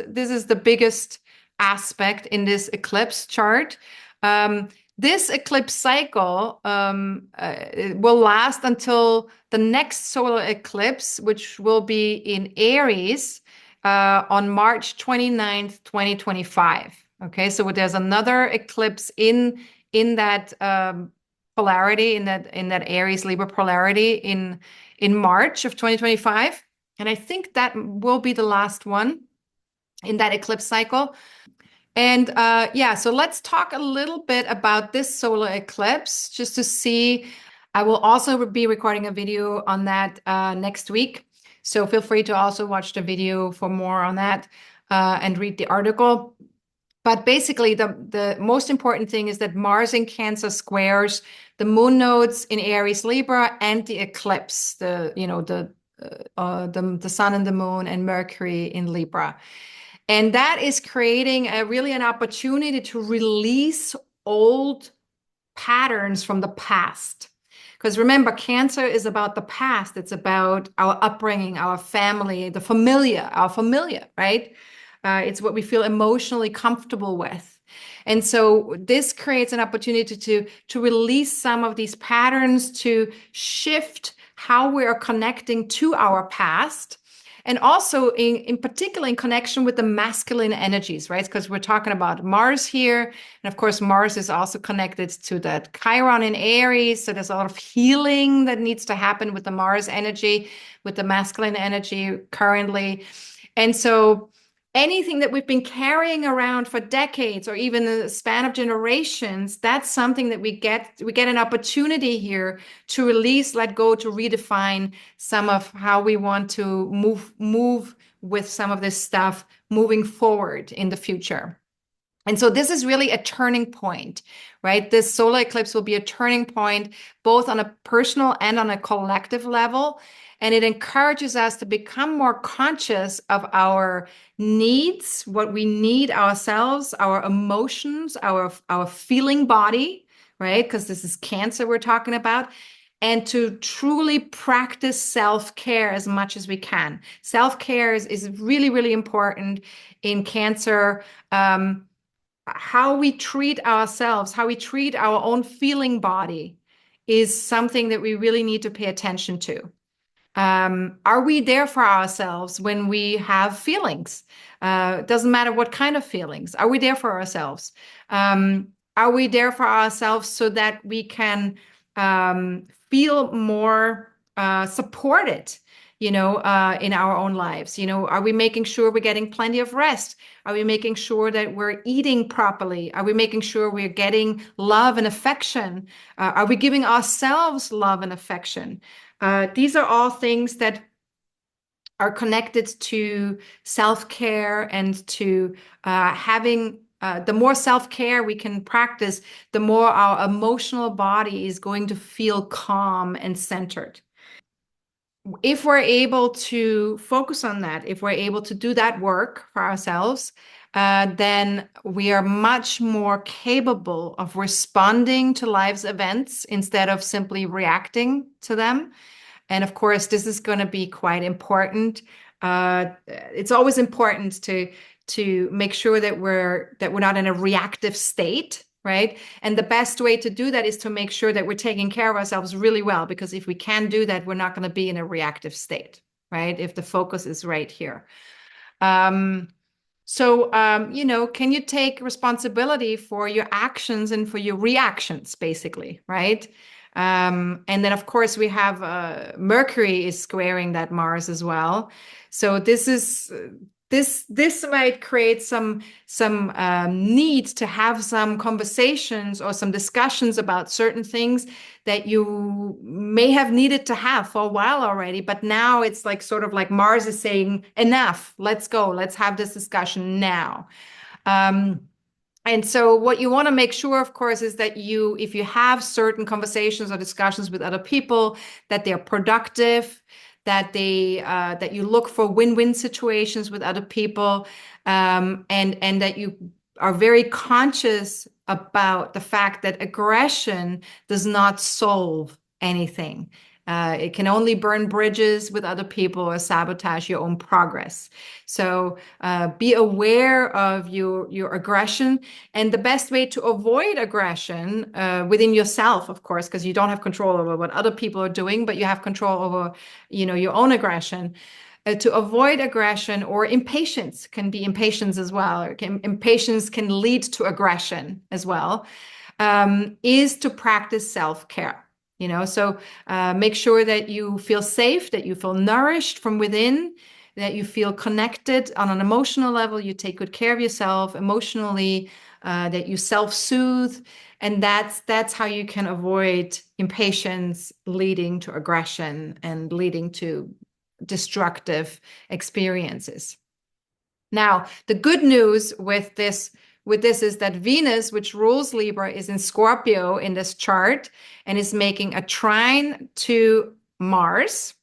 the biggest aspect in this eclipse chart. This eclipse cycle will last until the next solar eclipse, which will be in Aries on March 29th, 2025. Okay, so there's another eclipse in that polarity, in that Aries Libra polarity in March of 2025. And I think that will be the last one in that eclipse cycle. And so let's talk a little bit about this solar eclipse just to see. I will also be recording a video on that next week. So feel free to also watch the video for more on that and read the article. But basically, the most important thing is that Mars in Cancer squares the moon nodes in Aries Libra and the eclipse, the sun and the moon and Mercury in Libra. And that is creating really an opportunity to release old patterns from the past. Because remember, Cancer is about the past. It's about our upbringing, our family, our familiar, right? It's what we feel emotionally comfortable with. And so this creates an opportunity to release some of these patterns, to shift how we are connecting to our past. And also in particular in connection with the masculine energies, right? Because we're talking about Mars here. And of course, Mars is also connected to that Chiron in Aries. So there's a lot of healing that needs to happen with the Mars energy, with the masculine energy currently. And so anything that we've been carrying around for decades or even the span of generations, that's something that we get an opportunity here to release, let go, to redefine some of how we want to move with some of this stuff moving forward in the future. And so this is really a turning point, right? This solar eclipse will be a turning point both on a personal and on a collective level. And it encourages us to become more conscious of our needs, what we need ourselves, our emotions, our feeling body, right? Because this is Cancer we're talking about. And to truly practice self-care as much as we can. Self-care is really, really important in Cancer. How we treat ourselves, how we treat our own feeling body is something that we really need to pay attention to. Are we there for ourselves when we have feelings? Doesn't matter what kind of feelings. Are we there for ourselves? Are we there for ourselves so that we can feel more supported, in our own lives? Are we making sure we're getting plenty of rest? Are we making sure that we're eating properly? Are we making sure we're getting love and affection? Are we giving ourselves love and affection? These are all things that are connected to self-care and to having the more self-care we can practice, the more our emotional body is going to feel calm and centered. if we're able to focus on that, if we're able to do that work for ourselves, then we are much more capable of responding to life's events instead of simply reacting to them. And of course, this is going to be quite important. It's always important to make sure that we're not in a reactive state, right? And the best way to do that is to make sure that we're taking care of ourselves really well, because if we can do that, we're not going to be in a reactive state, right? If the focus is right here. Can you take responsibility for your actions and for your reactions, basically, right? And then, of course, we have Mercury is squaring that Mars as well. So this might create some need to have some conversations or some discussions about certain things that you may have needed to have for a while already, but now it's like sort of like Mars is saying, enough, let's go, let's have this discussion now. And so what you want to make sure, of course, is that if you have certain conversations or discussions with other people, that they're productive, that you look for win-win situations with other people, and that you are very conscious about the fact that aggression does not solve anything. It can only burn bridges with other people or sabotage your own progress. So be aware of your aggression, and the best way to avoid aggression within yourself, of course, because you don't have control over what other people are doing, but you have control over, your own aggression. To avoid aggression, or impatience can be impatience as well. Impatience can lead to aggression as well. Is to practice self-care. So make sure that you feel safe, that you feel nourished from within, that you feel connected on an emotional level, you take good care of yourself emotionally, that you self-soothe, and that's how you can avoid impatience leading to aggression and leading to destructive experiences. Now, the good news with this is that Venus, which rules Libra, is in Scorpio in this chart and is making a trine to Mars.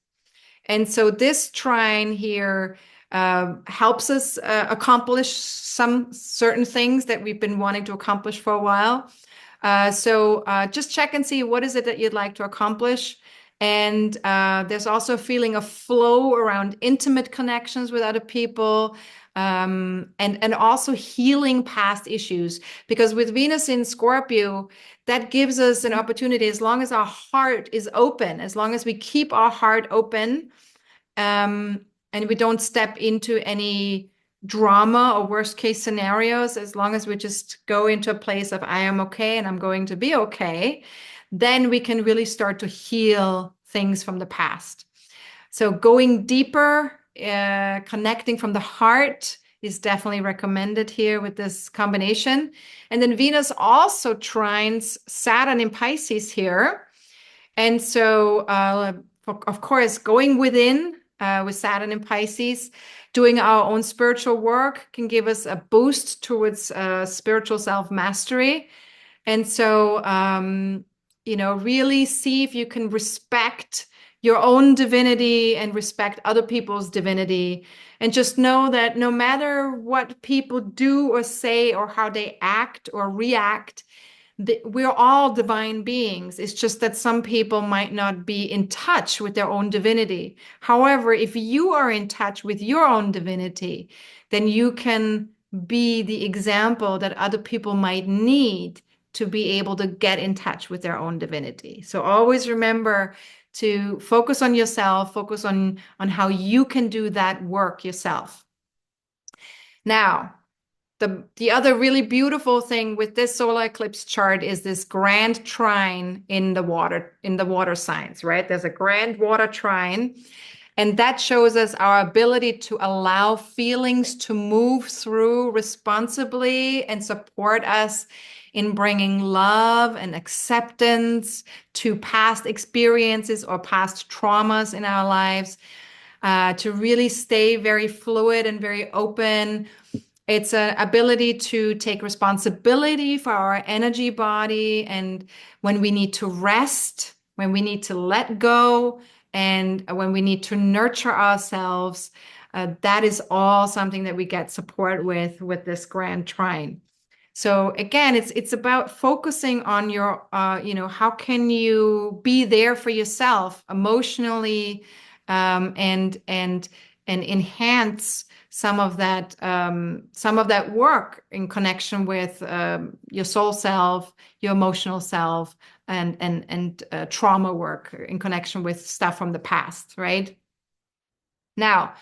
And so this trine here helps us accomplish some certain things that we've been wanting to accomplish for a while. So just check and see what is it that you'd like to accomplish. And there's also a feeling of flow around intimate connections with other people, and also healing past issues. Because with Venus in Scorpio, that gives us an opportunity, as long as our heart is open, as long as we keep our heart open, and we don't step into any drama or worst case scenarios, as long as we just go into a place of I am okay and I'm going to be okay, then we can really start to heal things from the past. So going deeper, connecting from the heart is definitely recommended here with this combination. And then Venus also trines Saturn in Pisces here. And so, of course, going within with Saturn in Pisces, doing our own spiritual work can give us a boost towards spiritual self-mastery. And so, really see if you can respect your own divinity and respect other people's divinity. And just know that no matter what people do or say or how they act or react, we're all divine beings. It's just that some people might not be in touch with their own divinity. However, if you are in touch with your own divinity, then you can be the example that other people might need to be able to get in touch with their own divinity. So always remember to focus on yourself, focus on how you can do that work yourself. Now, the other really beautiful thing with this solar eclipse chart is this grand trine in the water signs, right? There's a grand water trine, and that shows us our ability to allow feelings to move through responsibly and support us in bringing love and acceptance to past experiences or past traumas in our lives, to really stay very fluid and very open. It's an ability to take responsibility for our energy body, and when we need to rest, when we need to let go, and when we need to nurture ourselves, that is all something that we get support with this grand trine. So again, it's about focusing on your, how can you be there for yourself emotionally, and enhance some of that work in connection with your soul self, your emotional self, and trauma work in connection with stuff from the past, right? Now,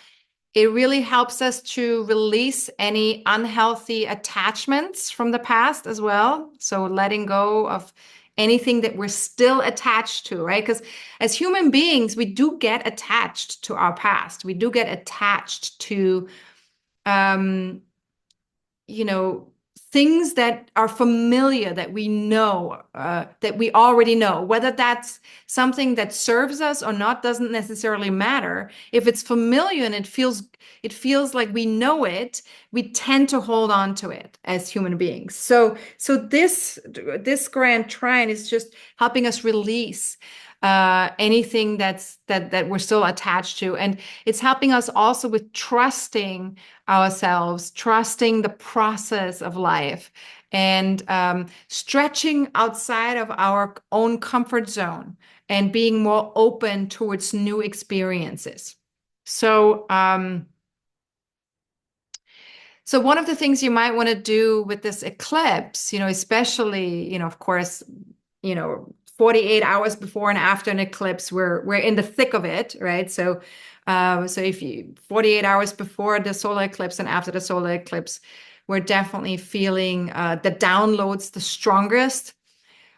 it really helps us to release any unhealthy attachments from the past as well. So letting go of anything that we're still attached to, right? Because as human beings, we do get attached to our past. We do get attached to, um, you know, things that are familiar, that we know, that we already know. Whether that's something that serves us or not doesn't necessarily matter. If it's familiar and it feels like we know it, we tend to hold on to it as human beings. So this grand trine is just helping us release anything that we're still attached to, and it's helping us also with trusting ourselves, trusting the process of life, and stretching outside of our own comfort zone and being more open towards new experiences. So one of the things you might want to do with this eclipse, especially, of course, 48 hours before and after an eclipse, we're in the thick of it, right? So if you 48 hours before the solar eclipse and after the solar eclipse, we're definitely feeling the downloads the strongest.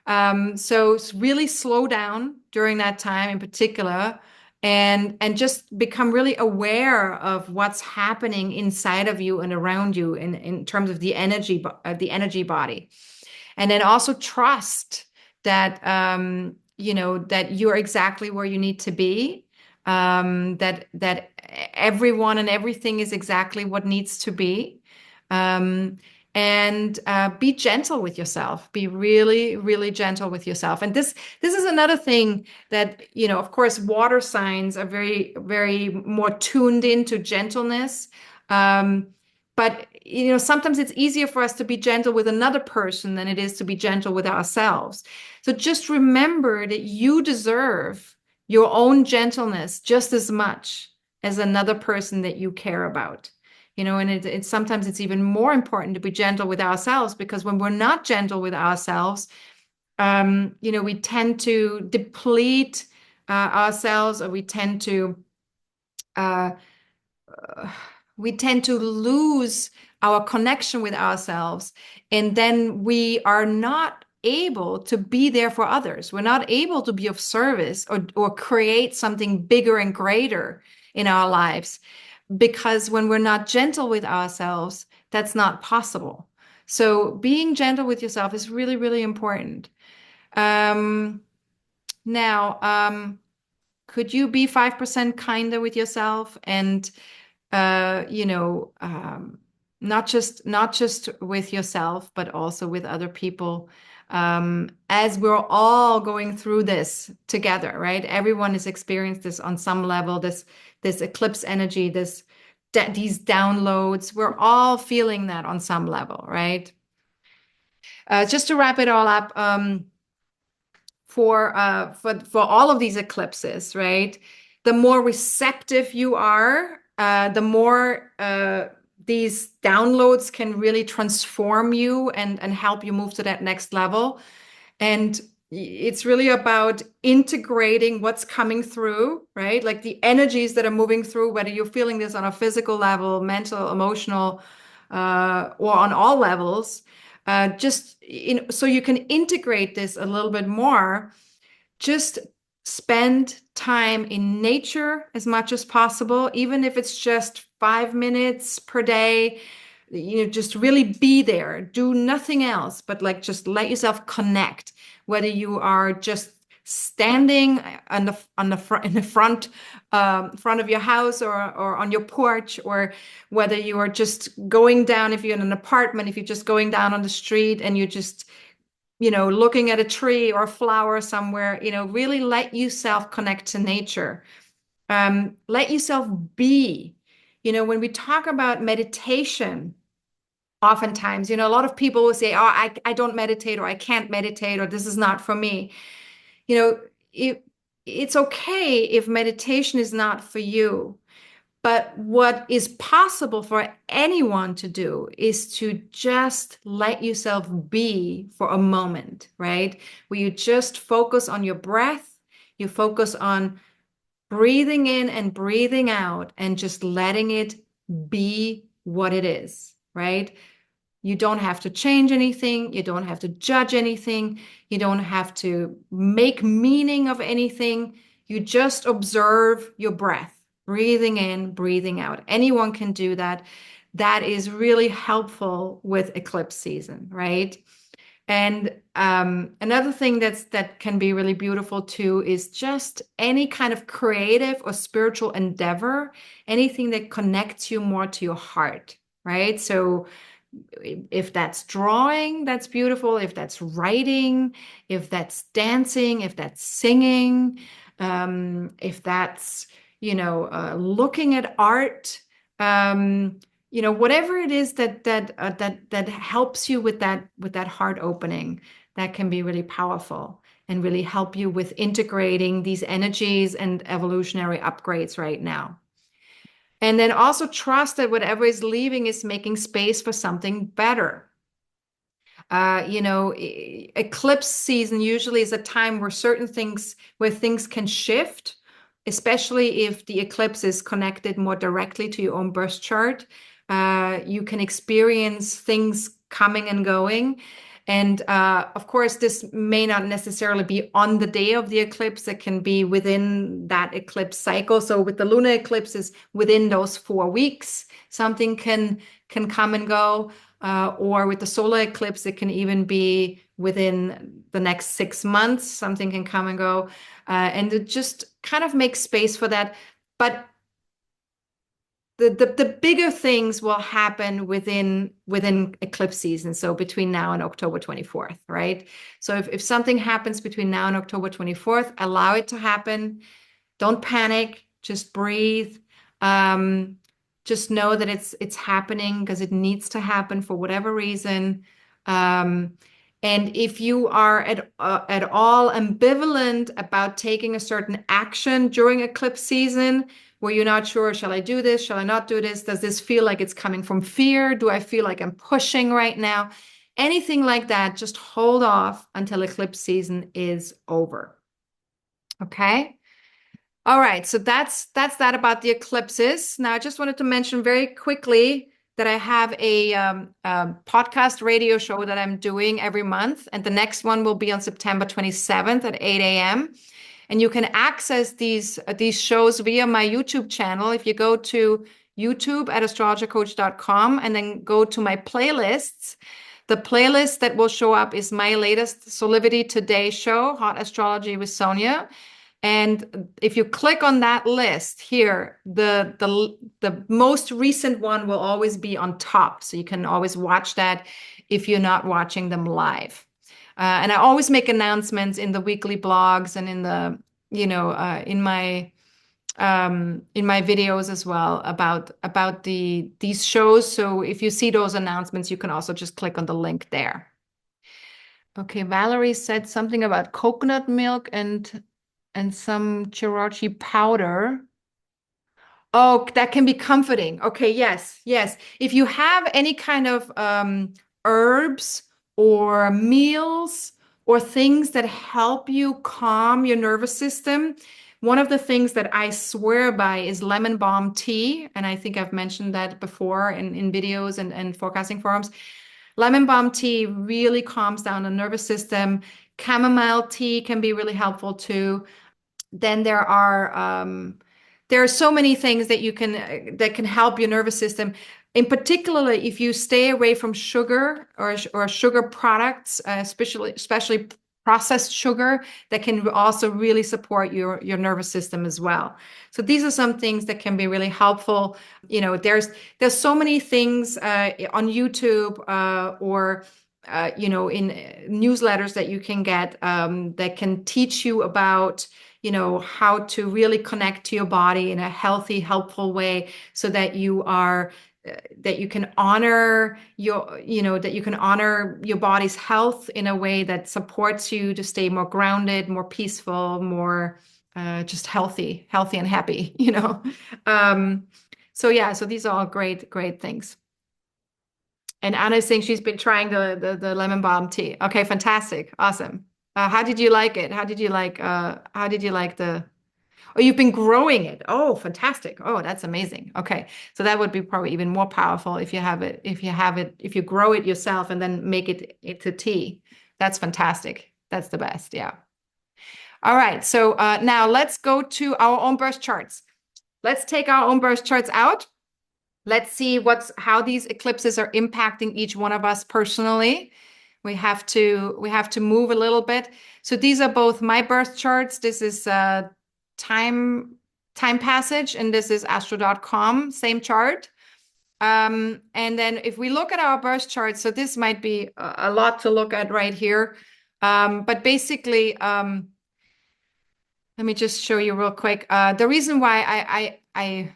So really slow down during that time in particular, and just become really aware of what's happening inside of you and around you in terms of the energy body. And then also trust that that you're exactly where you need to be, that everyone and everything is exactly what needs to be. And be gentle with yourself. Be really, really gentle with yourself. And this is another thing that, of course, water signs are very, very more tuned into gentleness. But sometimes it's easier for us to be gentle with another person than it is to be gentle with ourselves. So just remember that you deserve your own gentleness just as much as another person that you care about. And it's sometimes it's even more important to be gentle with ourselves, because when we're not gentle with ourselves, we tend to deplete ourselves, or uh, we tend to lose our connection with ourselves, and then we are not able to be there for others. We're not able to be of service or create something bigger and greater in our lives, because when we're not gentle with ourselves, that's not possible. So being gentle with yourself is really, really important. Now, could you be 5% kinder with yourself, and not just with yourself, but also with other people, as we're all going through this together, right? Everyone has experienced this on some level, this eclipse energy, these downloads. We're all feeling that on some level, right? Just to wrap it all up, for all of these eclipses, right? The more receptive you are, the more these downloads can really transform you and help you move to that next level. And it's really about integrating what's coming through, right? Like the energies that are moving through, whether you're feeling this on a physical level, mental, emotional, or on all levels, so you can integrate this a little bit more. Just spend time in nature as much as possible, even if it's just 5 minutes per day. Just really be there. Do nothing else, but just let yourself connect. Whether you are just standing in the front of your house, or on your porch, or whether you are just going down, if you're in an apartment, if you're just going down on the street and you're just looking at a tree or a flower somewhere, really let yourself connect to nature. Let yourself be. When we talk about meditation, oftentimes, a lot of people will say, oh, I don't meditate, or I can't meditate, or this is not for me. You know, it, it's okay if meditation is not for you. But what is possible for anyone to do is to just let yourself be for a moment, right? Where you just focus on your breath, you focus on breathing in and breathing out, and just letting it be what it is, right? You don't have to change anything. You don't have to judge anything. You don't have to make meaning of anything. You just observe your breath, breathing in, breathing out. Anyone can do that. That is really helpful with eclipse season, right? And another thing that can be really beautiful too is just any kind of creative or spiritual endeavor, anything that connects you more to your heart, right? So if that's drawing, that's beautiful. If that's writing, if that's dancing, if that's singing, if that's, looking at art, whatever it is that helps you with that heart opening, that can be really powerful and really help you with integrating these energies and evolutionary upgrades right now. And then also trust that whatever is leaving is making space for something better. Eclipse season usually is a time where things can shift, especially if the eclipse is connected more directly to your own birth chart. You can experience things coming and going. And of course, this may not necessarily be on the day of the eclipse. It can be within that eclipse cycle. So with the lunar eclipses, within those 4 weeks, something can come and go. Or with the solar eclipse, it can even be within the next 6 months. Something can come and go. And it just kind of makes space for that. But the bigger things will happen within eclipse season, so between now and October 24th, right? So if something happens between now and October 24th, allow it to happen. Don't panic, just breathe. Just know that it's happening because it needs to happen for whatever reason. And if you are at all ambivalent about taking a certain action during eclipse season, where you're not sure, shall I do this? Shall I not do this? Does this feel like it's coming from fear? Do I feel like I'm pushing right now? Anything like that, just hold off until eclipse season is over. Okay? All right, so that's that about the eclipses. Now, I just wanted to mention very quickly that I have a podcast radio show that I'm doing every month, and the next one will be on September 27th at 8 a.m. And you can access these shows via my YouTube channel. If you go to YouTube at astrologercoach.com and then go to my playlists, the playlist that will show up is my latest Solidity Today show, Hot Astrology with Sonja. And if you click on that list here, the most recent one will always be on top. So you can always watch that if you're not watching them live. And I always make announcements in the weekly blogs and in the, in my videos as well about these shows. So if you see those announcements, you can also just click on the link there. Okay, Valerie said something about coconut milk and some chirachi powder. Oh, that can be comforting. Okay, yes. If you have any kind of herbs or meals or things that help you calm your nervous system, one of the things that I swear by is lemon balm tea. And I think I've mentioned that before in videos and forecasting forums. Lemon balm tea really calms down the nervous system. Chamomile tea can be really helpful too. Then there are so many things that can help your nervous system. In particular, if you stay away from sugar or sugar products, especially processed sugar, that can also really support your nervous system as well. So these are some things that can be really helpful. There's so many things on YouTube or in newsletters that you can get that can teach you about, how to really connect to your body in a healthy, helpful way so that that you can honor your body's health in a way that supports you to stay more grounded, more peaceful, more just healthy and happy. So yeah, so these are all great things. And Anna's saying she's been trying the lemon balm tea. Okay, fantastic. Awesome. How did you like it? How did you like the Oh, you've been growing it. Oh, fantastic. Oh, that's amazing. Okay. So that would be probably even more powerful if you grow it yourself and then make it into tea. That's fantastic. That's the best. Yeah. All right. So now let's go to our own birth charts. Let's take our own birth charts out. Let's see how these eclipses are impacting each one of us personally. We have to move a little bit. So these are both my birth charts. This is time passage, and this is astro.com, same chart. And then if we look at our birth chart, so this might be a lot to look at right here. But basically, let me just show you real quick. The reason why I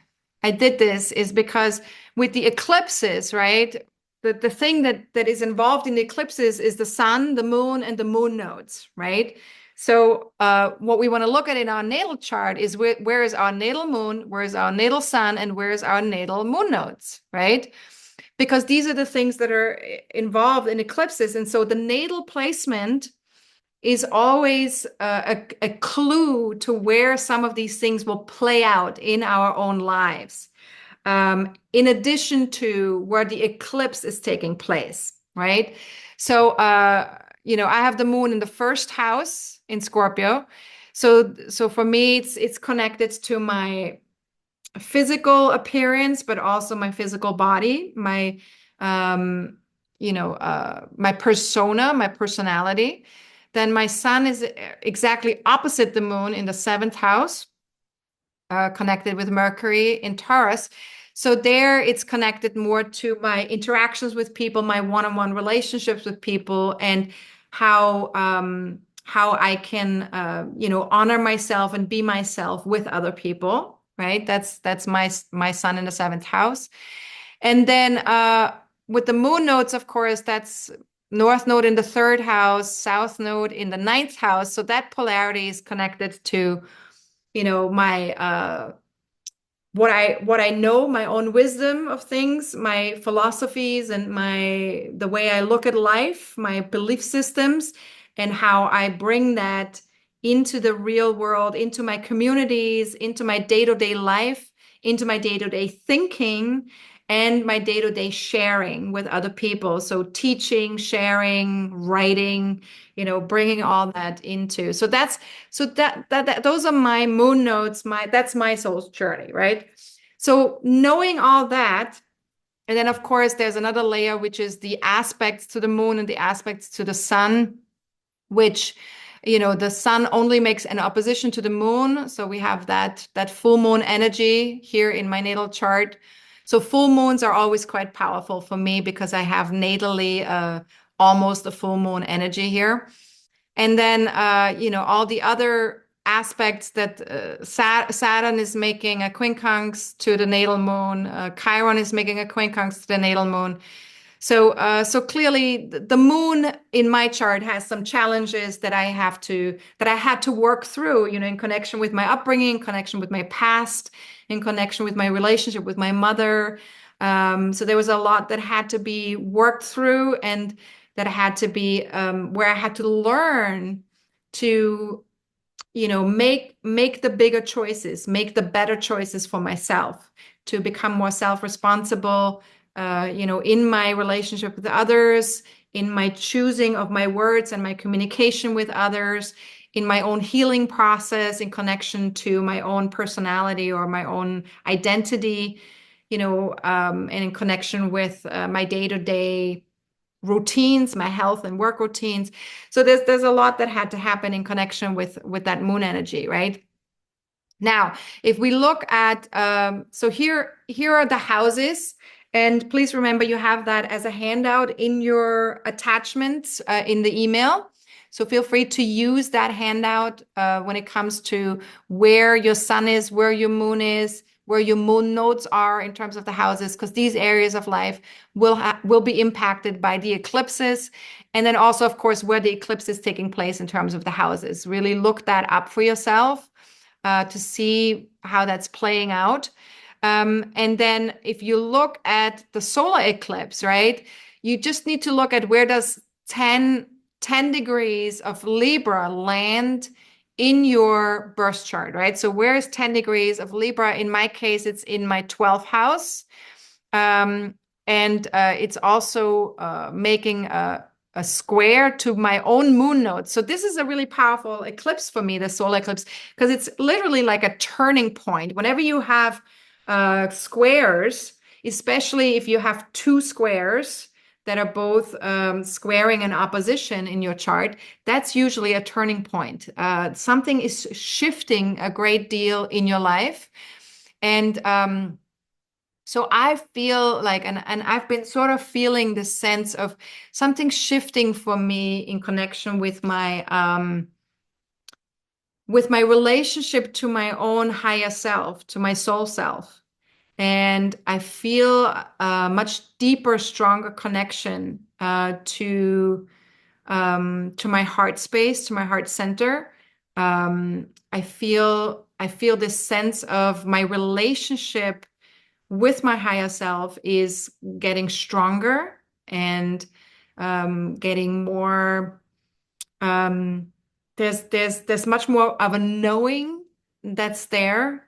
did this is because with the eclipses, right? The thing that is involved in the eclipses is the sun, the moon, and the moon nodes, right? So what we want to look at in our natal chart is where is our natal moon, where is our natal sun, and where is our natal moon nodes, right? Because these are the things that are involved in eclipses. And so the natal placement is always a clue to where some of these things will play out in our own lives, in addition to where the eclipse is taking place, right? So, I have the moon in the first house in Scorpio. So for me, it's connected to my physical appearance, but also my physical body, my persona, my personality. Then my sun is exactly opposite the moon in the seventh house, connected with Mercury in Taurus. So there it's connected more to my interactions with people, my one-on-one relationships with people, and how I can honor myself and be myself with other people, right? That's my sun in the seventh house. And then with the moon nodes, of course, that's North node in the third house, South node in the ninth house. So that polarity is connected to, my what I know, my own wisdom of things, my philosophies, and the way I look at life, my belief systems, and how I bring that into the real world, into my communities, into my day-to-day life, into my day-to-day thinking, and my day-to-day sharing with other people. So teaching, sharing, writing, bringing all that into. So those are my moon nodes. That's my soul's journey, right? So knowing all that, and then of course there's another layer, which is the aspects to the moon and the aspects to the sun, which the sun only makes an opposition to the moon. So we have that full moon energy here in my natal chart. So full moons are always quite powerful for me because I have natally almost a full moon energy here. And then all the other aspects that Saturn is making a quincunx to the natal moon, Chiron is making a quincunx to the natal moon. So clearly the moon in my chart has some challenges that I had to work through, in connection with my upbringing, in connection with my past, in connection with my relationship with my mother. So there was a lot that had to be worked through, and that had to be where I had to learn to, make the bigger choices, make the better choices for myself, to become more self-responsible, in my relationship with others, in my choosing of my words and my communication with others, in my own healing process, in connection to my own personality or my own identity, and in connection with my day-to-day routines, my health and work routines. So there's a lot that had to happen in connection with that moon energy, right? Now, if we look at, so here are the houses, And please remember, you have that as a handout in your attachments in the email. So feel free to use that handout when it comes to where your sun is, where your moon is, where your moon nodes are in terms of the houses, because these areas of life will be impacted by the eclipses. And then also, of course, where the eclipse is taking place in terms of the houses. Really look that up for yourself to see how that's playing out. And then if you look at the solar eclipse, right, you just need to look at where does 10 degrees of Libra land in your birth chart, right? So where is 10 degrees of Libra? In my case, it's in my 12th house. And it's also making a square to my own moon node. So this is a really powerful eclipse for me, the solar eclipse, because it's literally like a turning point. Whenever you have squares, especially if you have two squares that are both squaring in opposition in your chart, that's usually a turning point. Something is shifting a great deal in your life. And so I feel like, and I've been sort of feeling this sense of something shifting for me in connection with my relationship to my own higher self, to my soul self. And I feel a much deeper, stronger connection to my heart space, to my heart center. I feel this sense of my relationship with my higher self is getting stronger and getting more. There's much more of a knowing that's there.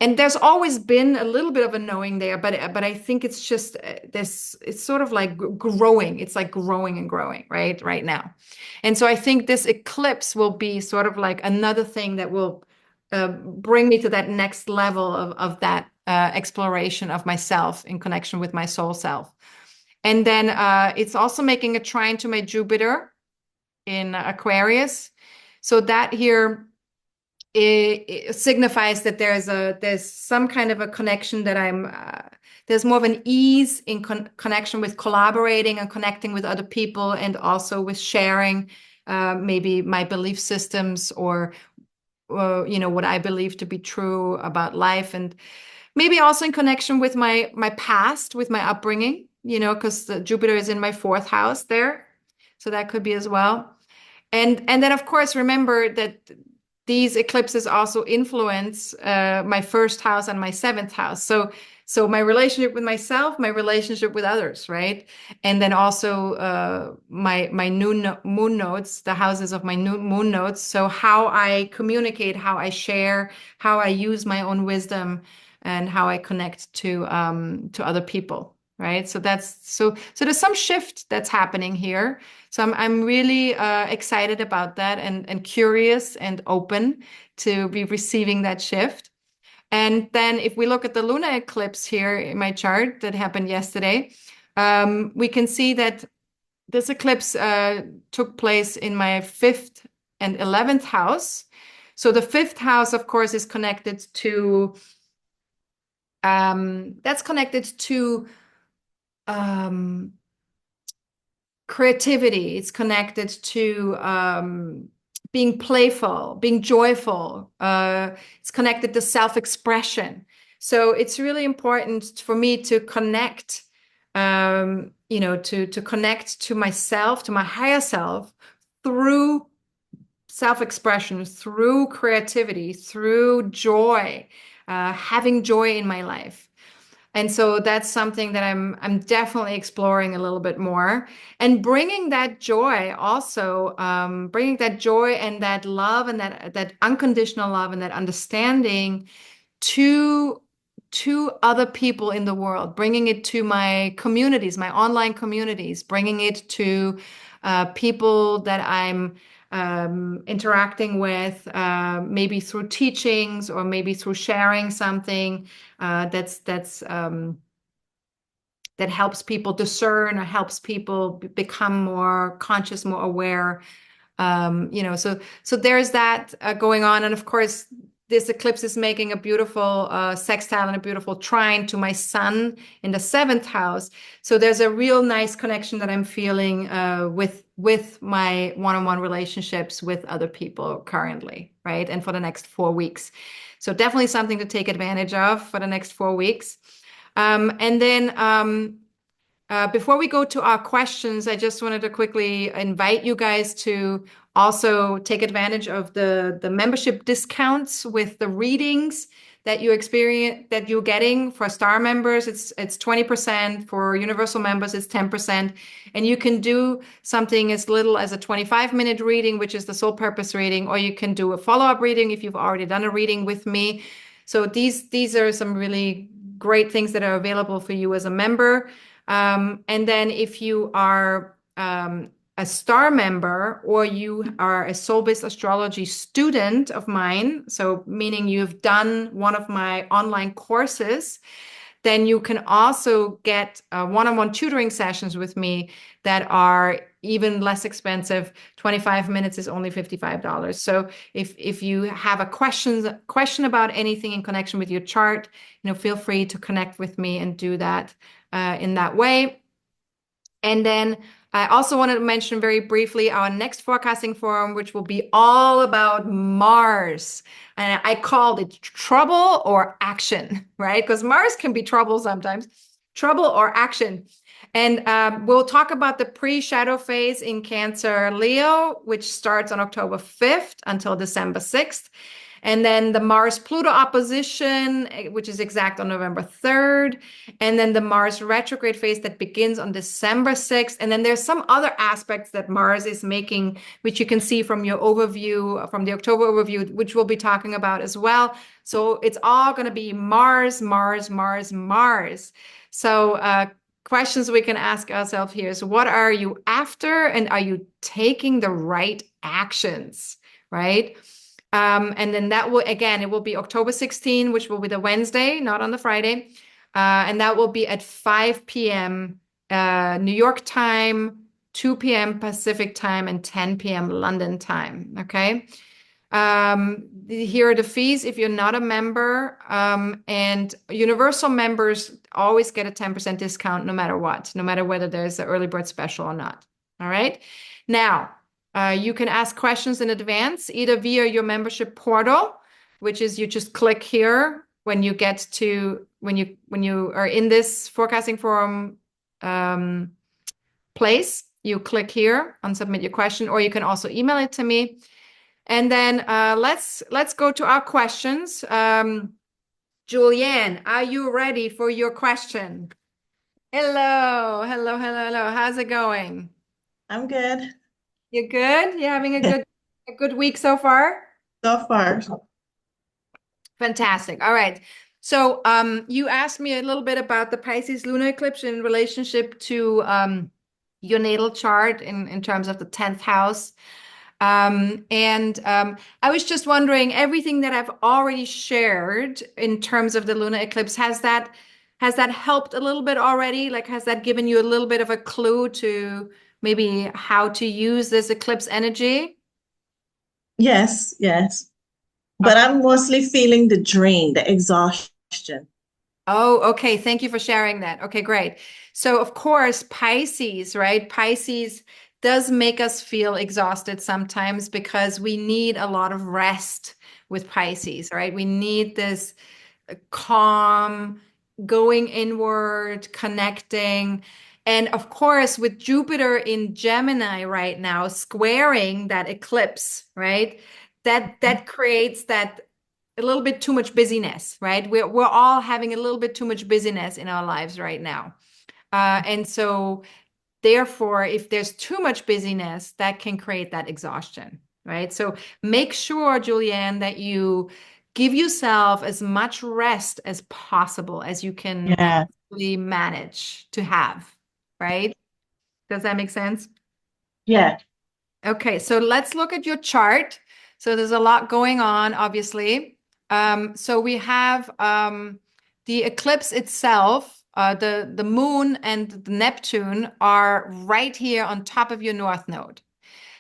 And there's always been a little bit of a knowing there, but I think it's just this. It's sort of like growing. It's like growing and growing, right now. And so I think this eclipse will be sort of like another thing that will bring me to that next level of that exploration of myself in connection with my soul self. And then it's also making a trine to my Jupiter in Aquarius. So that here it signifies that there's some kind of a connection that there's more of an ease in connection with collaborating and connecting with other people, and also with sharing maybe my belief systems or what I believe to be true about life, and maybe also in connection with my past, with my upbringing, because Jupiter is in my 4th house there, so that could be as well. And then of course remember that these eclipses also influence my 1st house and my 7th house. So my relationship with myself, my relationship with others, right? And then also my moon nodes, the houses of my moon nodes. So how I communicate, how I share, how I use my own wisdom, and how I connect to other people, right? So there's some shift that's happening here. So I'm really excited about that, and curious and open to be receiving that shift. And then if we look at the lunar eclipse here in my chart that happened yesterday, we can see that this eclipse took place in my 5th and 11th house. So the 5th house, of course, is connected to creativity. It's connected to being playful, being joyful. It's connected to self-expression. So it's really important for me to connect, to connect to myself, to my higher self, through self-expression, through creativity, through joy, having joy in my life. And so that's something that I'm definitely exploring a little bit more, and bringing that joy also, bringing that joy and that love and that unconditional love and that understanding to other people in the world, bringing it to my communities, my online communities, bringing it to people that I'm interacting with, maybe through teachings or maybe through sharing something that helps people discern or helps people become more conscious, more aware. So there's that going on, and of course this eclipse is making a beautiful sextile and a beautiful trine to my sun in the seventh house. So there's a real nice connection that I'm feeling with my one-on-one relationships with other people currently, right? And for the next 4 weeks. So definitely something to take advantage of for the next 4 weeks. And then before we go to our questions, I just wanted to quickly invite you guys to also take advantage of the membership discounts with the readings that you're getting for star members. It's 20%. For universal members, it's 10%. And you can do something as little as a 25-minute reading, which is the soul purpose reading, or you can do a follow-up reading if you've already done a reading with me. So these are some really great things that are available for you as a member. And then if you are a star member or you are a soul-based astrology student of mine, so meaning you've done one of my online courses, then you can also get one-on-one tutoring sessions with me that are even less expensive. 25 minutes is only $55. So if you have a question about anything in connection with your chart, feel free to connect with me and do that in that way. And then I also wanted to mention very briefly our next forecasting forum, which will be all about Mars. And I called it trouble or action, right? Because Mars can be trouble sometimes, trouble or action. And we'll talk about the pre-shadow phase in Cancer Leo, which starts on October 5th until December 6th. And then the Mars-Pluto opposition, which is exact on November 3rd. And then the Mars retrograde phase that begins on December 6th. And then there's some other aspects that Mars is making, which you can see from your overview, from the October overview, which we'll be talking about as well. So it's all going to be Mars, Mars, Mars, Mars. So questions we can ask ourselves here is, what are you after? And are you taking the right actions, right? And then that will, again, it will be October 16, which will be the Wednesday, not on the Friday. And that will be at 5 p.m. New York time, 2 p.m. Pacific time, and 10 p.m. London time. Okay. Here are the fees if you're not a member. And universal members always get a 10% discount no matter what, no matter whether there's an early bird special or not. All right. Now, you can ask questions in advance, either via your membership portal, which is you just click here when you get to when you are in this forecasting forum place. You click here on submit your question, or you can also email it to me. And then let's go to our questions. Julianne, are you ready for your question? Hello, hello, hello, hello. How's it going?
I'm good.
You good? You having
Yeah,
a good week so far?
so far.
Fantastic. All right. So you asked me a little bit about the Pisces lunar eclipse in relationship to your natal chart in terms of the 10th house. I was just wondering, everything that I've already shared in terms of the lunar eclipse, has that helped a little bit already? Like, has that given you a little bit of a clue to maybe how to use this eclipse energy?
Yes, yes. But
Okay.
I'm mostly feeling the drain, the exhaustion.
Oh, okay. Thank you for sharing that. Okay, great. So, of course, Pisces, right? Pisces does make us feel exhausted sometimes because we need a lot of rest with Pisces, right? We need this calm, going inward, connecting. And of course, with Jupiter in Gemini right now, squaring that eclipse, right? That creates that a little bit too much busyness, right? We're all having a little bit too much busyness in our lives right now. And so therefore, if there's too much busyness, that can create that exhaustion, right? So make sure, Julianne, that you give yourself as much rest as possible as you can
Yeah,
possibly manage to have, right? Does that make sense?
yeah.
Okay, so let's look at your chart. So there's a lot going on, obviously. So we have the eclipse itself, the moon and the Neptune are right here on top of your north node.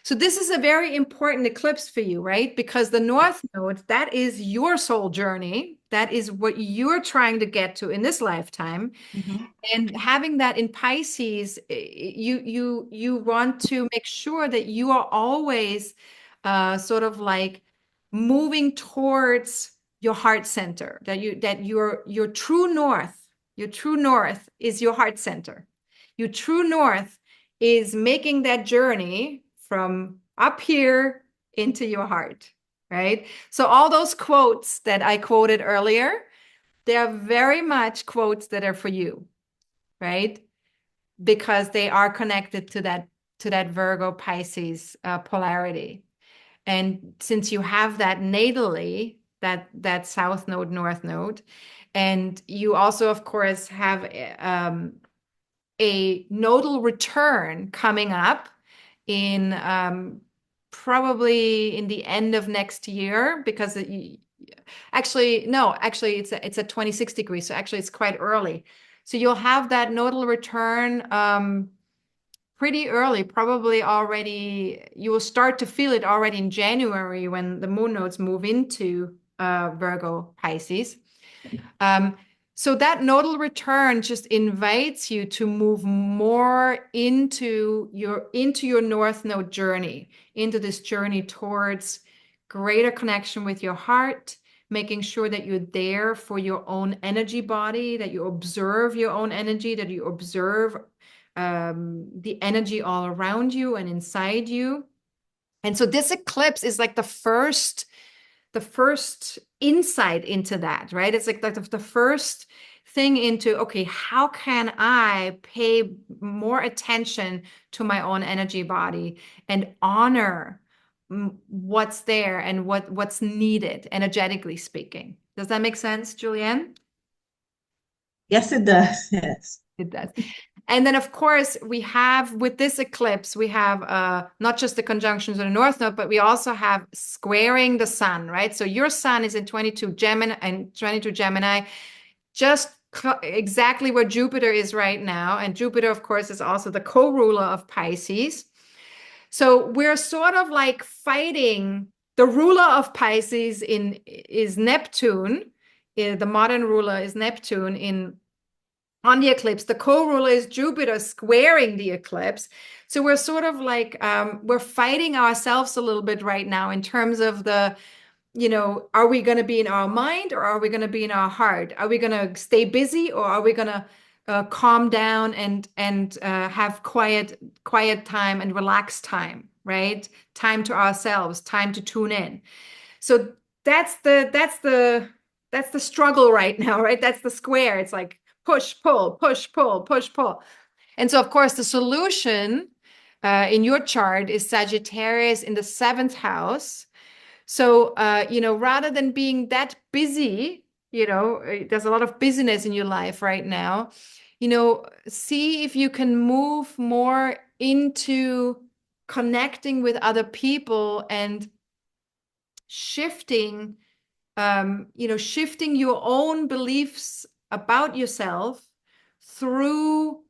So this is a very important eclipse for you, right? Because the North Node, that is your soul journey. That is what you're trying to get to in this lifetime.
Mhm.
And having that in Pisces, you want to make sure that you are always sort of like moving towards your heart center, that your true north is your heart center. Your true north is making that journey from up here into your heart, right? So all those quotes that I quoted earlier, they are very much quotes that are for you, right? Because they are connected to that Virgo Pisces polarity. And since you have that natally, that South Node, North Node, and you also, of course, have a nodal return coming up in probably in the end of next year, because actually, no, actually it's at 26 degrees. So actually it's quite early. So you'll have that nodal return pretty early, probably already. You will start to feel it already in January when the moon nodes move into Virgo Pisces. Um, so that nodal return just invites you to move more into your North Node journey, into this journey towards greater connection with your heart, making sure that you're there for your own energy body, that you observe your own energy, that you observe the energy all around you and inside you. And so this eclipse is like the first insight into that, right? It's like the first thing into, okay, how can I pay more attention to my own energy body and honor what's there and what's needed, energetically speaking. Does that make sense, Julianne?
Yes, it does. Yes.
It does. And then, of course, we have with this eclipse, we have not just the conjunctions of the North Node, but we also have squaring the sun, right? So your sun is in 22 Gemini and 22 Gemini, just exactly where Jupiter is right now. And Jupiter, of course, is also the co-ruler of Pisces. So we're sort of like fighting. The ruler of Pisces is Neptune. The modern ruler is Neptune in on the eclipse. The co-ruler is Jupiter squaring the eclipse. So we're sort of like we're fighting ourselves a little bit right now in terms of are we going to be in our mind or are we going to be in our heart? Are we going to stay busy or are we going to calm down and have quiet time and relaxed time, right? Time to ourselves, time to tune in. So that's the struggle right now, right? That's the square. It's like push, pull, push, pull, push, pull. And so, of course, the solution in your chart is Sagittarius in the seventh house. So, rather than being that busy, there's a lot of busyness in your life right now, see if you can move more into connecting with other people and shifting shifting your own beliefs about yourself through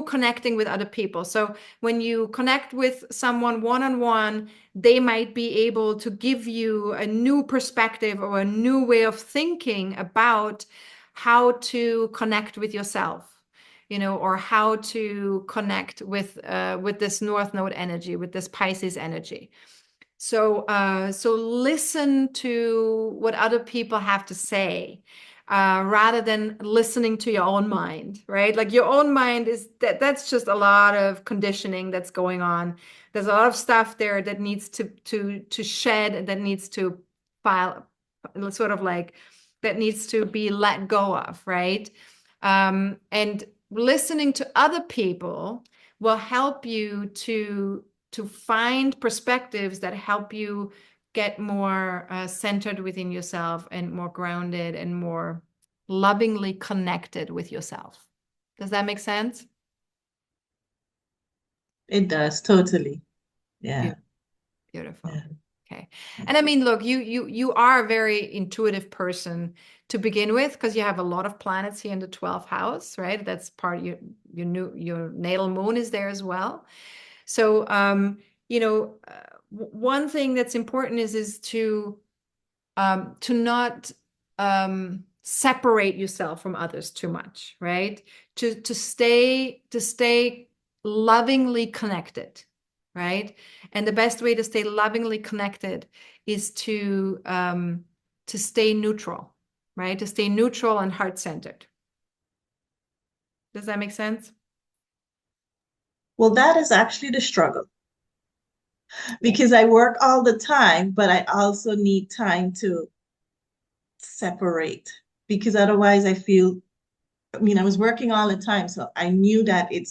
connecting with other people. So when you connect with someone one-on-one, they might be able to give you a new perspective or a new way of thinking about how to connect with yourself, or how to connect with this North Node energy, with this Pisces energy. So, so listen to what other people have to say, rather than listening to your own mind, right? Like your own mind that's just a lot of conditioning that's going on. There's a lot of stuff there that needs to shed, that needs to file, sort of like that needs to be let go of, right? And listening to other people will help you to find perspectives that help you get more centered within yourself and more grounded and more lovingly connected with yourself. Does that make sense?
It does, totally. Yeah.
Beautiful.
Yeah.
Okay. And I mean, look, you are a very intuitive person to begin with because you have a lot of planets here in the 12th house, right? That's part of your natal moon is there as well. So, one thing that's important is to not separate yourself from others too much, right? To stay lovingly connected, right? And the best way to stay lovingly connected is to stay neutral, right? To stay neutral and heart-centered. Does that make sense?
Well, that is actually the struggle because I work all the time, but I also need time to separate because otherwise I feel, I mean, I was working all the time, so I knew that I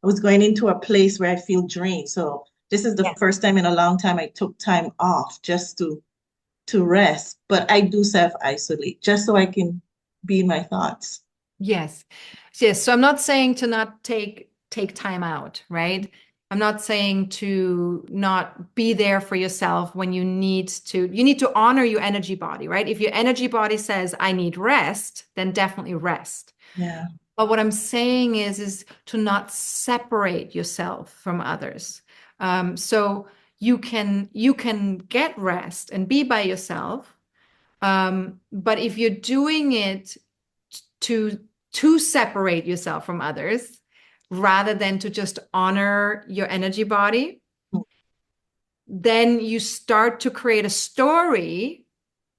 was going into a place where I feel drained. So this is the
Yes.
first time in a long time I took time off just to rest, but I do self-isolate just so I can be in my thoughts.
Yes. Yes. So I'm not saying to not take time out, right? I'm not saying to not be there for yourself when you need to honor your energy body, right? If your energy body says I need rest, then definitely rest.
Yeah.
But what I'm saying is to not separate yourself from others. So you can get rest and be by yourself. But if you're doing it to to separate yourself from others rather than to just honor your energy body, then you start to create a story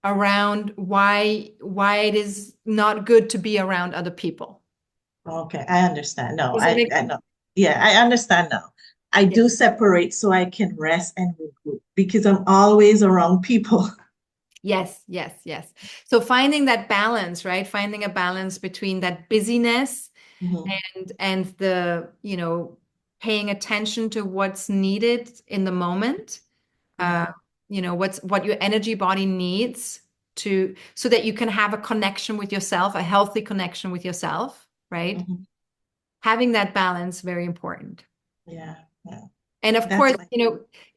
around why it is not good to be around other people.
Okay, I understand. No,
Does that make
I
sense?
know. Yeah, I understand now. I
Yeah.
do separate so I can rest and regroup because I'm always around people.
Yes, yes, yes. So finding that balance, right? Finding a balance between that busyness
Mhm.
and the, paying attention to what's needed in the moment. Uh,
Yeah.
what your energy body needs to so that you can have a connection with yourself, a healthy connection with yourself, right?
Mhm.
Having that balance, very important.
Yeah. Yeah.
And of
That's
course,
my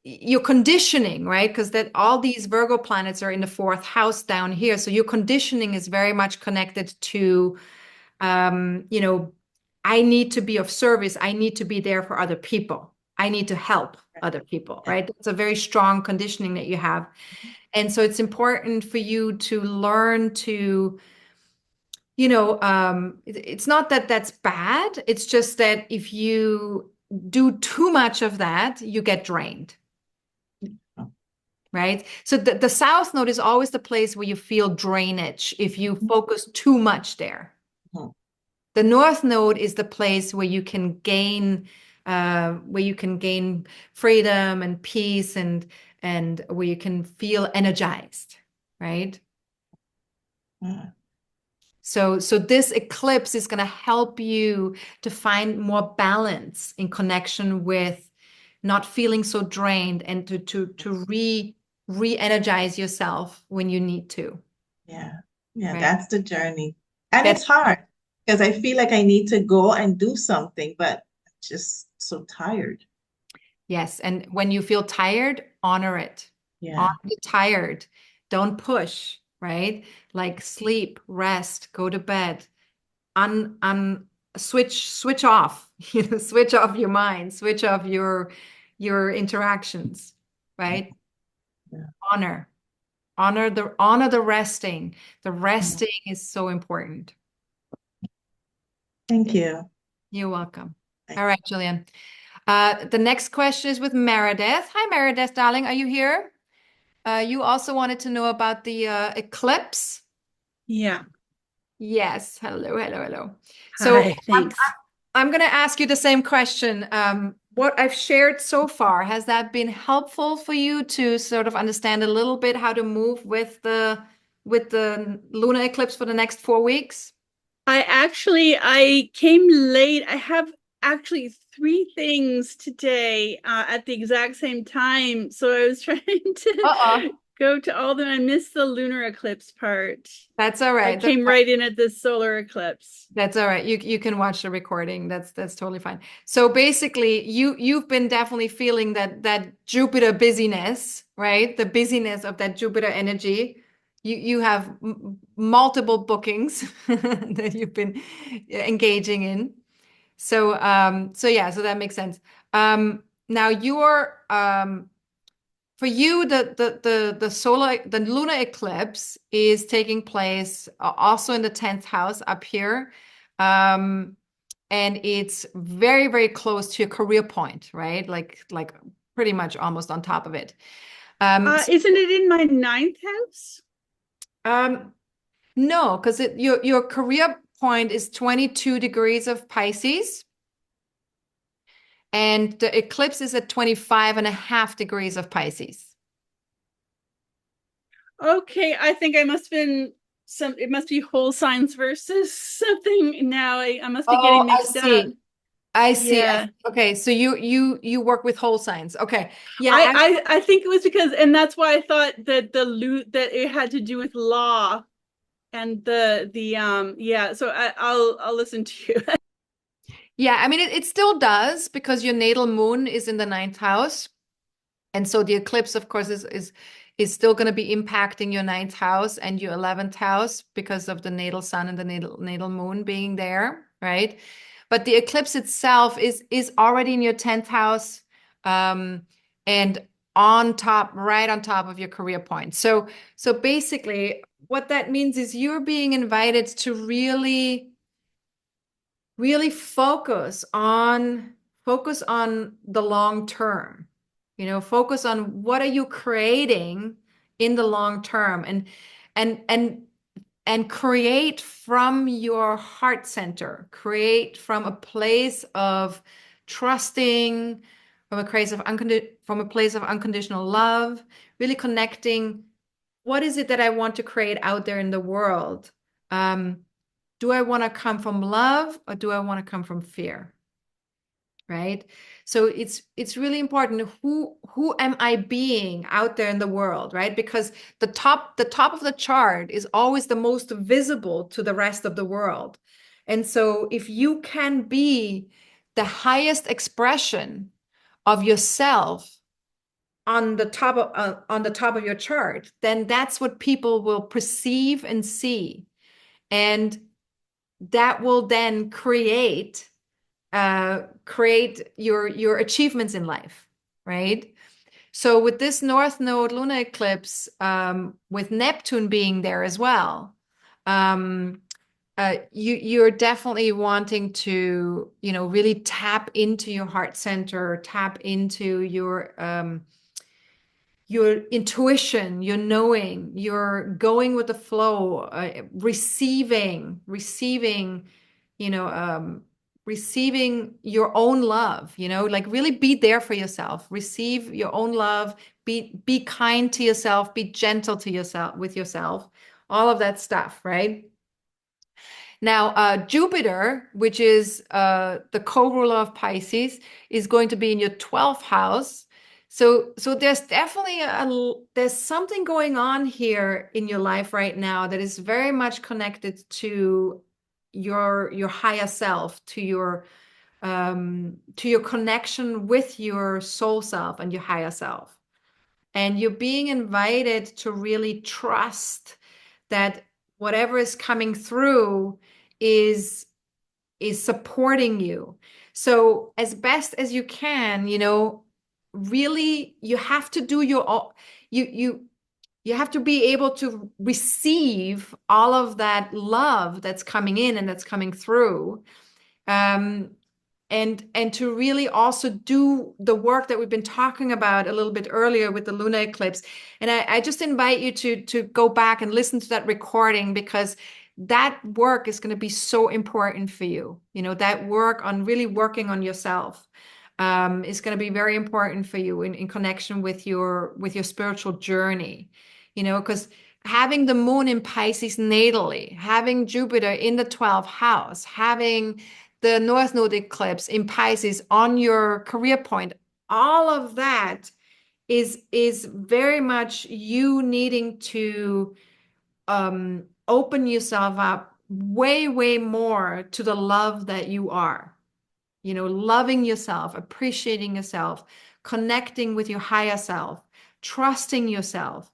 your conditioning, right? Because that all these Virgo planets are in the fourth house down here. So your conditioning is very much connected to, um, you know, I need to be of service. I need to be there for other people. I need to help other people,
yeah.
right? It's a very strong conditioning that you have. And so it's important for you to learn to, it's not that that's bad. It's just that if you do too much of that, you get drained, right? So the South Node is always the place where you feel drainage if you focus too much there.
Mhm.
The North Node is the place where you can gain freedom and peace and where you can feel energized, right?
Yeah.
So this eclipse is going to help you to find more balance in connection with not feeling so drained and to re-energize yourself when you need to,
Yeah. Yeah.
right?
That's the journey. And
That's
it's hard because I feel like I need to go and do something, but I'm just so tired.
Yes. And when you feel tired, honor it. Honor
Yeah.
the tired. Don't push, right? Like sleep, rest, go to bed, un switch off, switch off your mind, switch off your interactions, right?
Yeah.
Honor. Honor the resting. The
Yeah.
resting is so important.
Thank you.
You're welcome. All
Thanks.
right, Julian. The next question is with Meredith. Hi, Meredith, darling. Are you here? You also wanted to know about the eclipse.
Yeah.
Yes. Hello, hello, hello. So
Hi,
I'm,
thanks.
I'm going to ask you the same question. What I've shared so far, has that been helpful for you to sort of understand a little bit how to move with the lunar eclipse for the next 4 weeks?
I came late. I have actually three things today at the exact same time. So I was trying to
Uh-oh.
go to all of them. I missed the lunar eclipse part.
That's all
I
right.
came right in at the solar eclipse.
That's all right. You can watch the recording. That's totally fine. So basically, you've been definitely feeling that Jupiter busyness, right? The busyness of that Jupiter energy. You have multiple bookings that you've been engaging in. So yeah, so that makes sense. now you're for you, the lunar eclipse is taking place also in the 10th house up here. And it's very, very close to your career point, right? Like pretty much almost on top of it.
Isn't it in my 9th house?
No, because your career point is 22 degrees of Pisces. And the eclipse is at 25.5 degrees of Pisces.
Okay, I think I must have been it must be whole signs versus something now. I must be getting mixed up.
I see.
Yeah.
Okay, so you work with whole signs. Okay. Yeah,
I think it was because, and that's why I thought that that it had to do with law and yeah, so I'll listen to you.
yeah, I mean it still does because your natal moon is in the 9th house. And so the eclipse, of course, is still going to be impacting your 9th house and your 11th house because of the natal sun and the natal moon being there, right? But the eclipse itself is already in your 10th house, and right on top of your career point. So basically, what that means is you're being invited to really focus on the long term. Focus on what are you creating in the long term, and create from your heart center, create from a place of trusting, from a place of unconditional love, really connecting. What is it that I want to create out there in the world? Do I want to come from love, or do I want to come from fear? Right? So it's really important. Who am I being out there in the world, right? Because the top of the chart is always the most visible to the rest of the world. And so if you can be the highest expression of yourself on the top of your chart, then that's what people will perceive and see. And that will then create your achievements in life, right? So with this North Node lunar eclipse, with Neptune being there as well, you're definitely wanting to, really tap into your heart center, tap into your intuition, your knowing, your going with the flow, receiving your own love, like really be there for yourself, receive your own love, be kind to yourself, be gentle to yourself, with yourself, all of that stuff, right? Now, Jupiter, which is the co-ruler of Pisces, is going to be in your 12th house. So there's definitely there's something going on here in your life right now that is very much connected to your higher self, to your connection with your soul self and your higher self. And you're being invited to really trust that whatever is coming through is supporting you. So as best as you can, really you have to do you have to be able to receive all of that love that's coming in and that's coming through. And to really also do the work that we've been talking about a little bit earlier with the lunar eclipse. And I just invite you to go back and listen to that recording, because that work is going to be so important for you. That work on really working on yourself is going to be very important for you in connection with your spiritual journey. Because having the moon in Pisces natally, having Jupiter in the 12th house, having the North Node eclipse in Pisces on your career point, all of that is very much you needing to open yourself up way, way more to the love that you are. Loving yourself, appreciating yourself, connecting with your higher self, trusting yourself.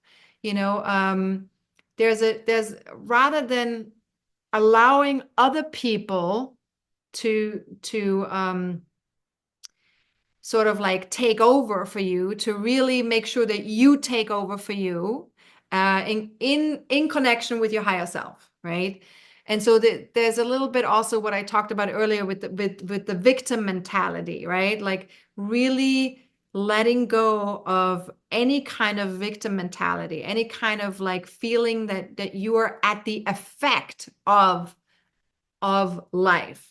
There's rather than allowing other people to sort of like take over for you, to really make sure that you take over for you, in connection with your higher self, right? And so there's a little bit also what I talked about earlier with the victim mentality, right? Like really letting go of any kind of victim mentality, any kind of like feeling that you are at the effect of life,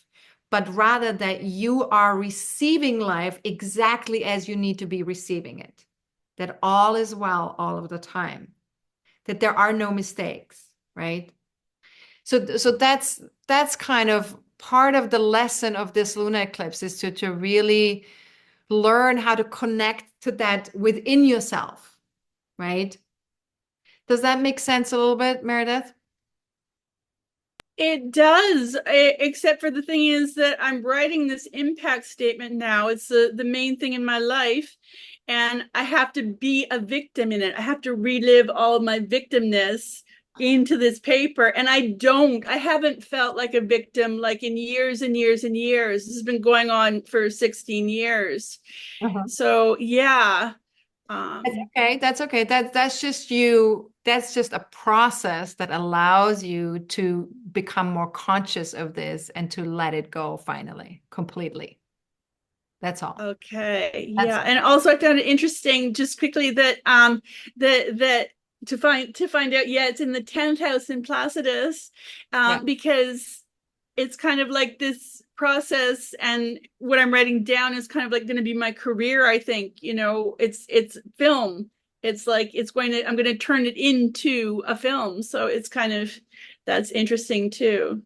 but rather that you are receiving life exactly as you need to be receiving it, that all is well all of the time, that there are no mistakes, right? So that's kind of part of the lesson of this lunar eclipse, is to really learn how to connect to that within yourself, right? Does that make sense a little bit, Meredith?
It does, except for the thing is that I'm writing this impact statement now. It's the main thing in my life, and I have to be a victim in it. I have to relive all of my victimness into this paper, and I haven't felt like a victim like in years and years and years. This has been going on for 16 years. So yeah.
That's okay. That's okay. That's just you. That's just a process that allows you to become more conscious of this and to let it go finally, completely. That's all.
Okay,
That's
yeah, and also I found it interesting, just quickly, that that to find out, yeah, it's in the 10th house in Placidus,
yeah.
because it's kind of like this process, and what I'm writing down is kind of like going to be my career. I think, it's film. It's like I'm going to turn it into a film, so it's kind of, that's interesting too.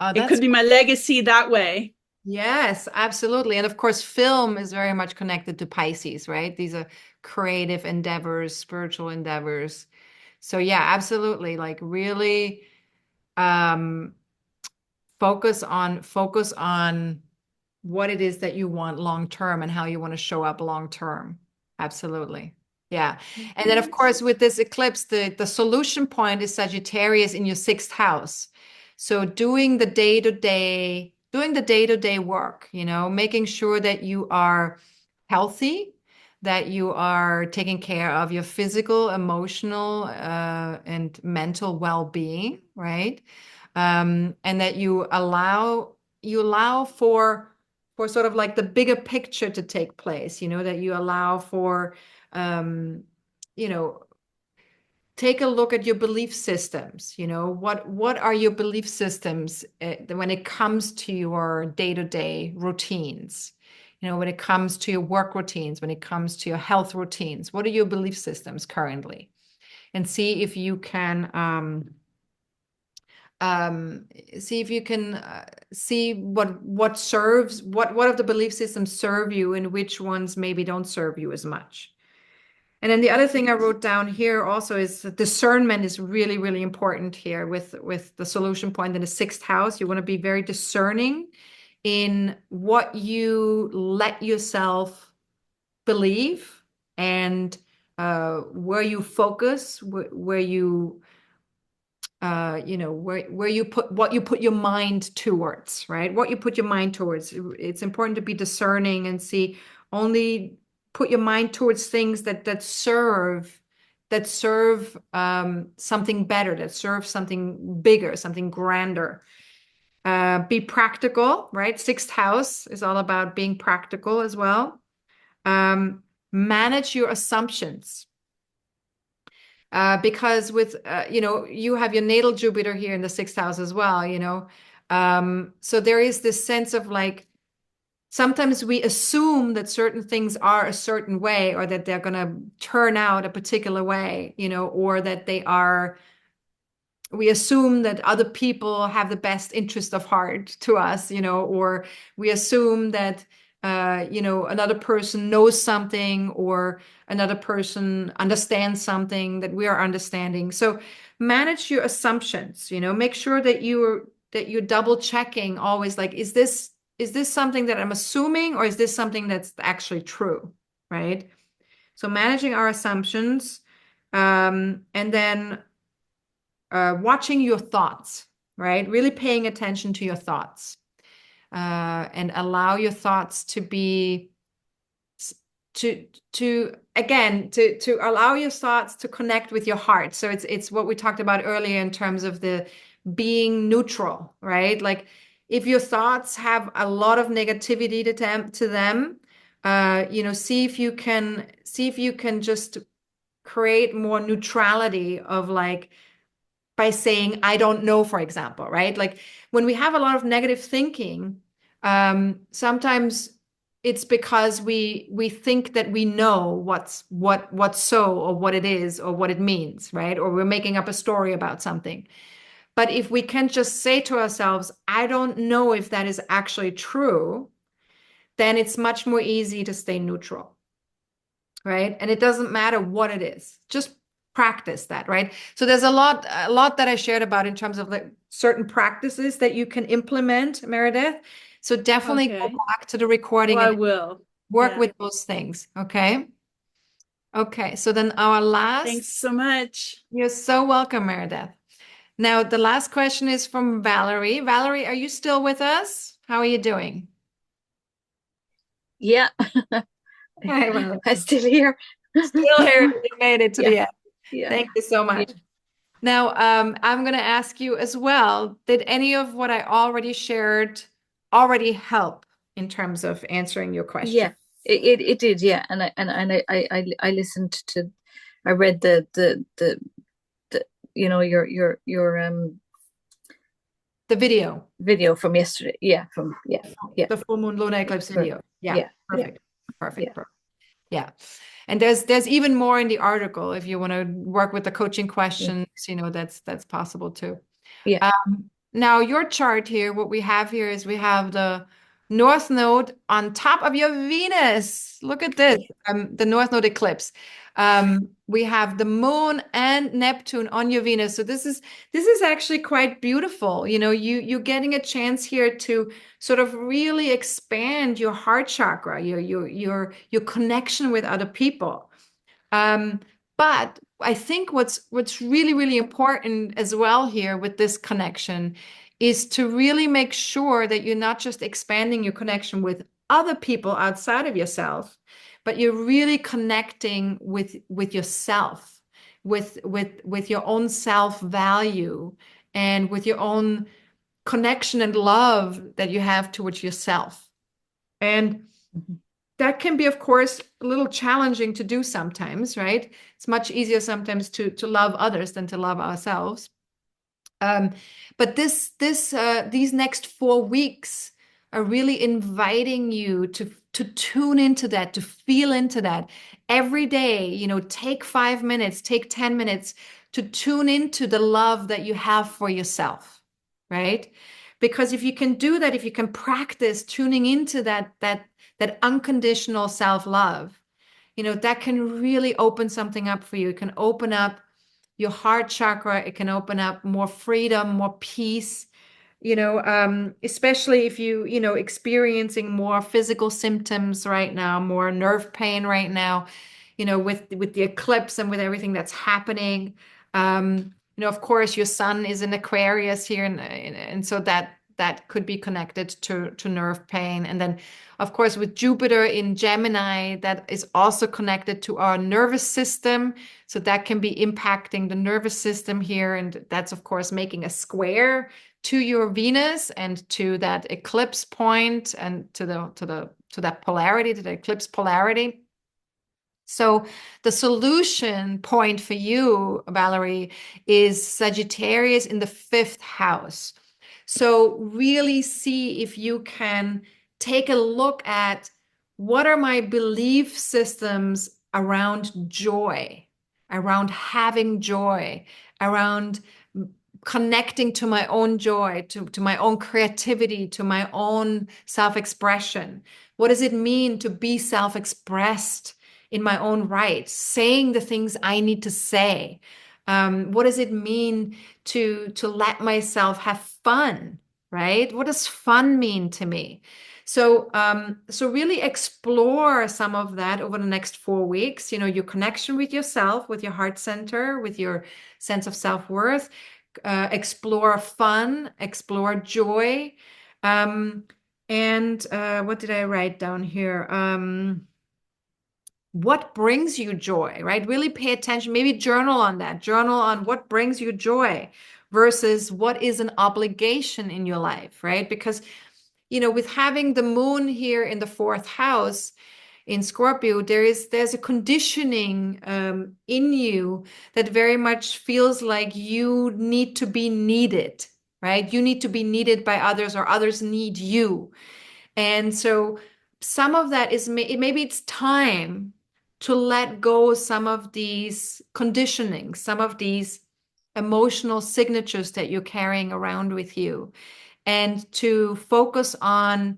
It
That's
could be my legacy that way.
Yes, absolutely. And of course, film is very much connected to Pisces, right? These are creative endeavors, spiritual endeavors. So yeah, absolutely. Like really um focus on what it is that you want long term and how you want to show up long term. Absolutely. Yeah. And then of course with this eclipse, the solution point is Sagittarius in your sixth house. So doing the day-to-day work, making sure that you are healthy, that you are taking care of your physical, emotional, and mental well-being, right? And that you allow for sort of like the bigger picture to take place, that you allow for, um, you know, take a look at your belief systems. What are your belief systems when it comes to your day-to-day routines? When it comes to your work routines, when it comes to your health routines, what are your belief systems currently? And see if you can um, see what of the belief systems serve you and which ones maybe don't serve you as much. And then the other thing I wrote down here also is discernment is really, really important here with the solution point in the sixth house. You want to be very discerning in what you let yourself believe, and where you focus, where you where you put what you put your mind towards, right? What you put your mind towards. It's important to be discerning and see, only put your mind towards things that serve something better, that serve something bigger, something grander. Be practical, right? Sixth house is all about being practical as well. Manage your assumptions. Because with you have your natal Jupiter here in the sixth house as well, so there is this sense of like, sometimes we assume that certain things are a certain way, or that they're going to turn out a particular way, or that we assume that other people have the best interest of heart to us, or we assume that another person knows something, or another person understands something that we are understanding. So manage your assumptions, make sure that you're double checking always, like, is this something that I'm assuming, or is this something that's actually true, right? So managing our assumptions, and then watching your thoughts, right? Really paying attention to your thoughts, and allow your thoughts to be to allow your thoughts to connect with your heart. So it's what we talked about earlier in terms of the being neutral, right? Like if your thoughts have a lot of negativity to them, see if you can just create more neutrality of like by saying I don't know, for example, right? Like when we have a lot of negative thinking, sometimes it's because we think that we know what's so or what it is or what it means, right? Or we're making up a story about something. But if we can just say to ourselves, I don't know if that is actually true, then it's much more easy to stay neutral, right? And it doesn't matter what it is. Just practice that, right? So there's a lot that I shared about in terms of like certain practices that you can implement, Meredith. So definitely go
Okay.
back to the recording
I
and
will.
work
Yeah.
with those things, okay? Okay, so then our
Thanks
last,
so much.
you're so welcome, Meredith. Now, the last question is from Valerie. Valerie, are you still with us? How are you doing?
Yeah,
Hi, Valerie.
I'm still here.
Still here. You made it to the
Yeah,
end.
yeah,
Thank you so
yeah,
much. Now, I'm going to ask you as well, did any of what I already shared already help in terms of answering your question?
yeah. It did, yeah. And I listened to, I read the
The video,
video from yesterday. Yeah, from yeah,
the full moon lunar eclipse
correct.
video. Yeah,
Yeah, yeah,
perfect. Perfect.
yeah,
Perfect. Yeah. And there's even more in the article if you want to work with the coaching
yeah,
questions, that's possible too.
yeah,
Now your chart here, what we have here is we have the North Node on top of your Venus. Look at this, the North Node eclipse. We have the Moon and Neptune on your Venus. So this is actually quite beautiful. You're getting a chance here to sort of really expand your heart chakra, your connection with other people. But I think what's really, really important as well here with this connection is to really make sure that you're not just expanding your connection with other people outside of yourself, but you're really connecting with yourself, with your own self-value and with your own connection and love that you have towards yourself. And
mhm,
that can be, of course, a little challenging to do sometimes, right? It's much easier sometimes to love others than to love ourselves. Um, but these next 4 weeks are really inviting you to tune into that, to feel into that every day. Take 5 minutes, take 10 minutes to tune into the love that you have for yourself, right? Because if you can do that, if you can practice tuning into that unconditional self-love, that can really open something up for you. It can open up your heart chakra. It can open up more freedom, more peace, especially if experiencing more physical symptoms right now, more nerve pain right now, with the eclipse and with everything that's happening. Of course, your sun is in Aquarius here, and so that could be connected to nerve pain. And then, of course, with Jupiter in Gemini, that is also connected to our nervous system. So that can be impacting the nervous system here. And that's, of course, making a square to your Venus and to that eclipse point and to that polarity, to the eclipse polarity. So the solution point for you, Valerie, is Sagittarius in the 5th house. So really see if you can take a look at what are my belief systems around joy, around having joy, around connecting to my own joy, to my own creativity, to my own self-expression. What does it mean to be self-expressed in my own right, saying the things I need to say? What does it mean to let myself have fun, right? What does fun mean to me? So really explore some of that over the next 4 weeks, your connection with yourself, with your heart center, with your sense of self-worth. Explore fun, explore joy. And what did I write down here? what brings you joy, right? Really pay attention, maybe journal on that, journal on what brings you joy versus what is an obligation in your life, right? Because, with having the moon here in the fourth house in Scorpio, there's a conditioning in you that very much feels like you need to be needed, right? You need to be needed by others or others need you. And so some of that is maybe it's time to let go of some of these conditioning, some of these emotional signatures that you're carrying around with you, and to focus on,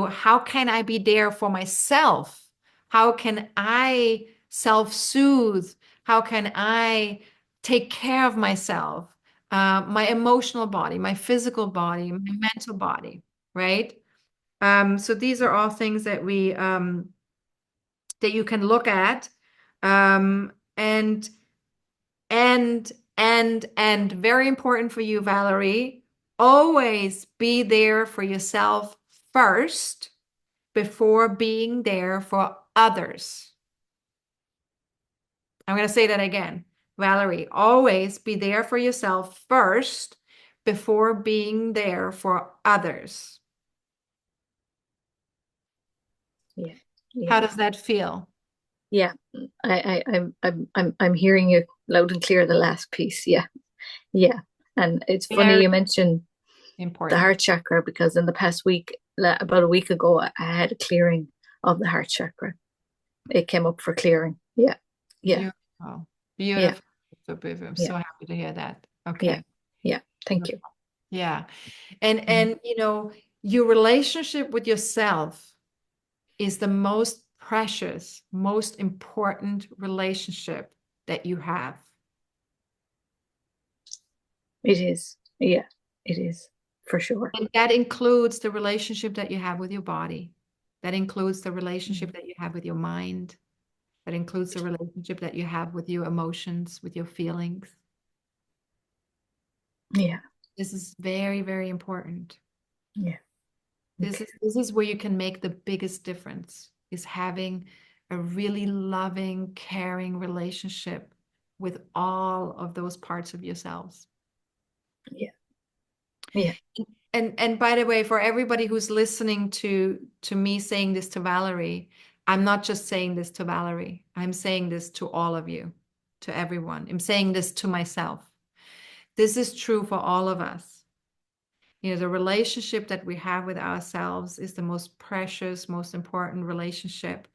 how can I be there for myself? How can I self-soothe? How can I take care of myself? My emotional body, my physical body, my mental body, right? So these are all things that that you can look at, and very important for you, Valerie, always be there for yourself first before being there for others. I'm going to say that again. Valerie, always be there for yourself first before being there for others.
Yeah.
How does that feel?
Yeah, I'm hearing you loud and clear, the last piece. Yeah. And it's funny
Very
you mentioned the
important.
heart chakra, because in the past week, about a week ago, I had a clearing of the heart chakra. It came up for clearing. Yeah.
Beautiful. Beautiful. I'm so
Yeah.
happy to hear that. Okay.
Yeah. Thank you.
Yeah. And your relationship with yourself is the most precious, most important relationship that you have.
It is. Yeah, it is for sure.
And that includes the relationship that you have with your body. That includes the relationship that you have with your mind. That includes the relationship that you have with your emotions, with your feelings.
Yeah.
This is very, very important.
Yeah.
This is where you can make the biggest difference, is having a really loving, caring relationship with all of those parts of yourselves.
Yeah. Yeah.
And by the way, for everybody who's listening to me saying this to Valerie, I'm not just saying this to Valerie. I'm saying this to all of you, to everyone. I'm saying this to myself. This is true for all of us. The relationship that we have with ourselves is the most precious, most important relationship.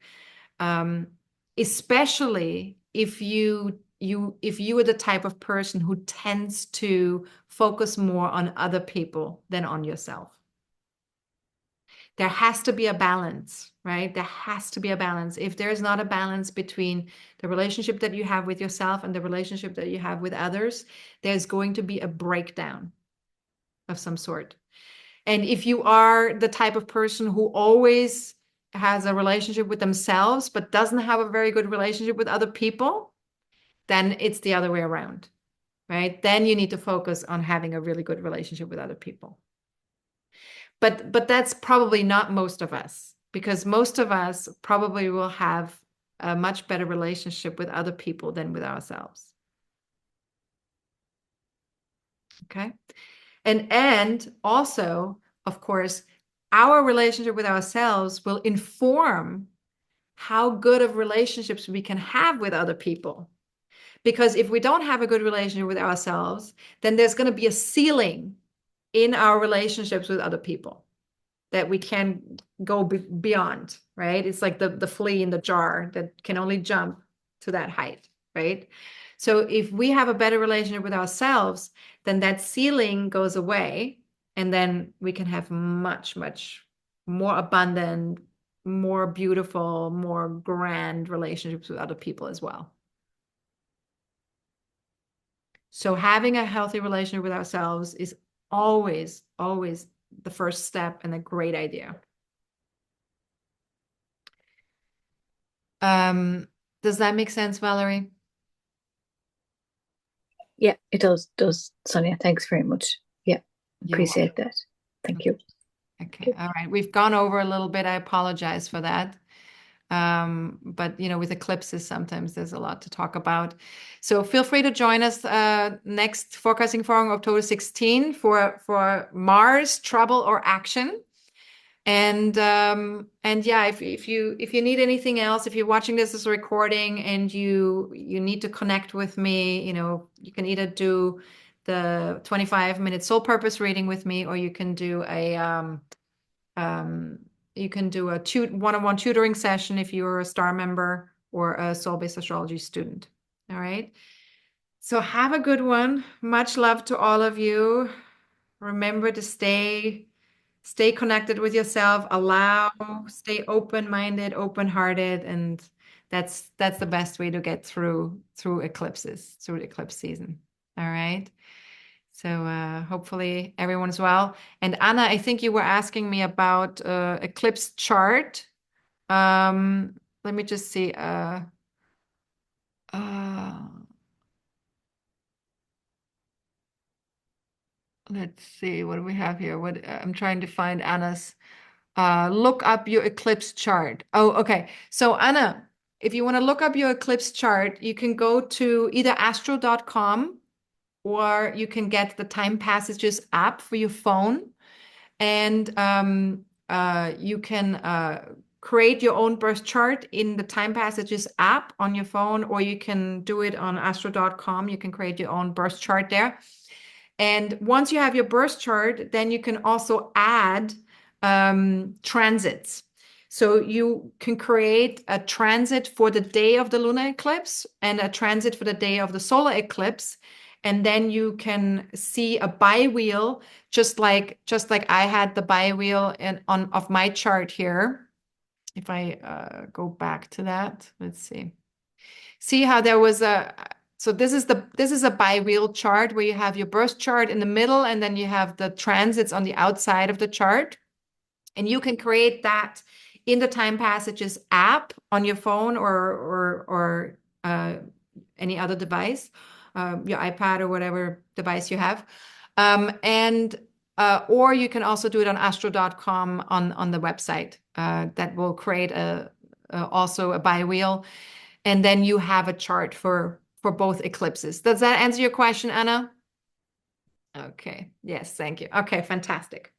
Especially if you are the type of person who tends to focus more on other people than on yourself. There has to be a balance, right? There has to be a balance. If there is not a balance between the relationship that you have with yourself and the relationship that you have with others, there's going to be a breakdown of some sort. And if you are the type of person who always has a relationship with themselves but doesn't have a very good relationship with other people, then it's the other way around, right? Then you need to focus on having a really good relationship with other people. But that's probably not most of us, because most of us probably will have a much better relationship with other people than with ourselves. Okay? And also, of course, our relationship with ourselves will inform how good of relationships we can have with other people. Because if we don't have a good relationship with ourselves, then there's going to be a ceiling in our relationships with other people that we can go beyond, right? It's like the flea in the jar that can only jump to that height, right? So if we have a better relationship with ourselves, then that ceiling goes away, and then we can have much, much more abundant, more beautiful, more grand relationships with other people as well. So having a healthy relationship with ourselves is always, always the first step and a great idea. Does that make sense, Valerie?
Yeah, it does, Sonja. Thanks very much. Yeah, appreciate that. Thank you.
Okay. All right. We've gone over a little bit. I apologize for that. But with eclipses, sometimes there's a lot to talk about. So feel free to join us next forecasting forum, October 16, for Mars, trouble or action. And yeah, if you need anything else, if you're watching this as a recording and you need to connect with me, you can either do the 25-minute soul purpose reading with me, or you can do a one-on-one tutoring session if you're a star member or a soul-based astrology student. All right. So have a good one. Much love to all of you. Remember to stay connected with yourself, stay open-minded, open-hearted, and that's the best way to get through eclipses, through the eclipse season. All right. So hopefully everyone's well. And Anna, I think you were asking me about eclipse chart. Let me just see. Let's see, what do we have here? I'm trying to find Anna's. Look up your eclipse chart. Oh, okay. So Anna, if you want to look up your eclipse chart, you can go to either astro.com, or you can get the Time Passages app for your phone, and you can create your own birth chart in the Time Passages app on your phone, or you can do it on astro.com. You can create your own birth chart there. And once you have your birth chart, then you can also add transits. So you can create a transit for the day of the lunar eclipse and a transit for the day of the solar eclipse. And then you can see a bi-wheel, just like I had the bi-wheel of my chart here. If I go back to that, let's see. See how there was so this is a bi-wheel chart where you have your birth chart in the middle, and then you have the transits on the outside of the chart. And you can create that in the Time Passages app on your phone or any other device, your iPad or whatever device you have. Or you can also do it on astro.com on the website. That will create also a bi-wheel. And then you have a chart for both eclipses. Does that answer your question, Anna? Okay. Yes, thank you. Okay, fantastic.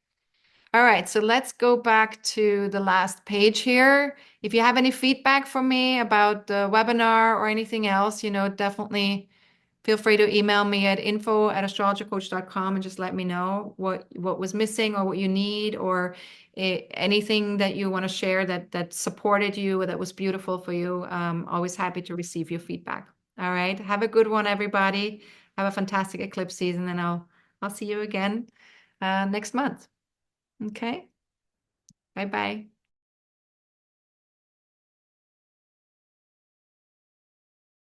All right, so let's go back to the last page here. If you have any feedback for me about the webinar or anything else, definitely feel free to email me at info@astrologercoach.com and just let me know what was missing or what you need, or anything that you want to share that supported you or that was beautiful for you. Always happy to receive your feedback. All right, have a good one, everybody. Have a fantastic eclipse season, and I'll see you again next month. Okay. Bye-bye.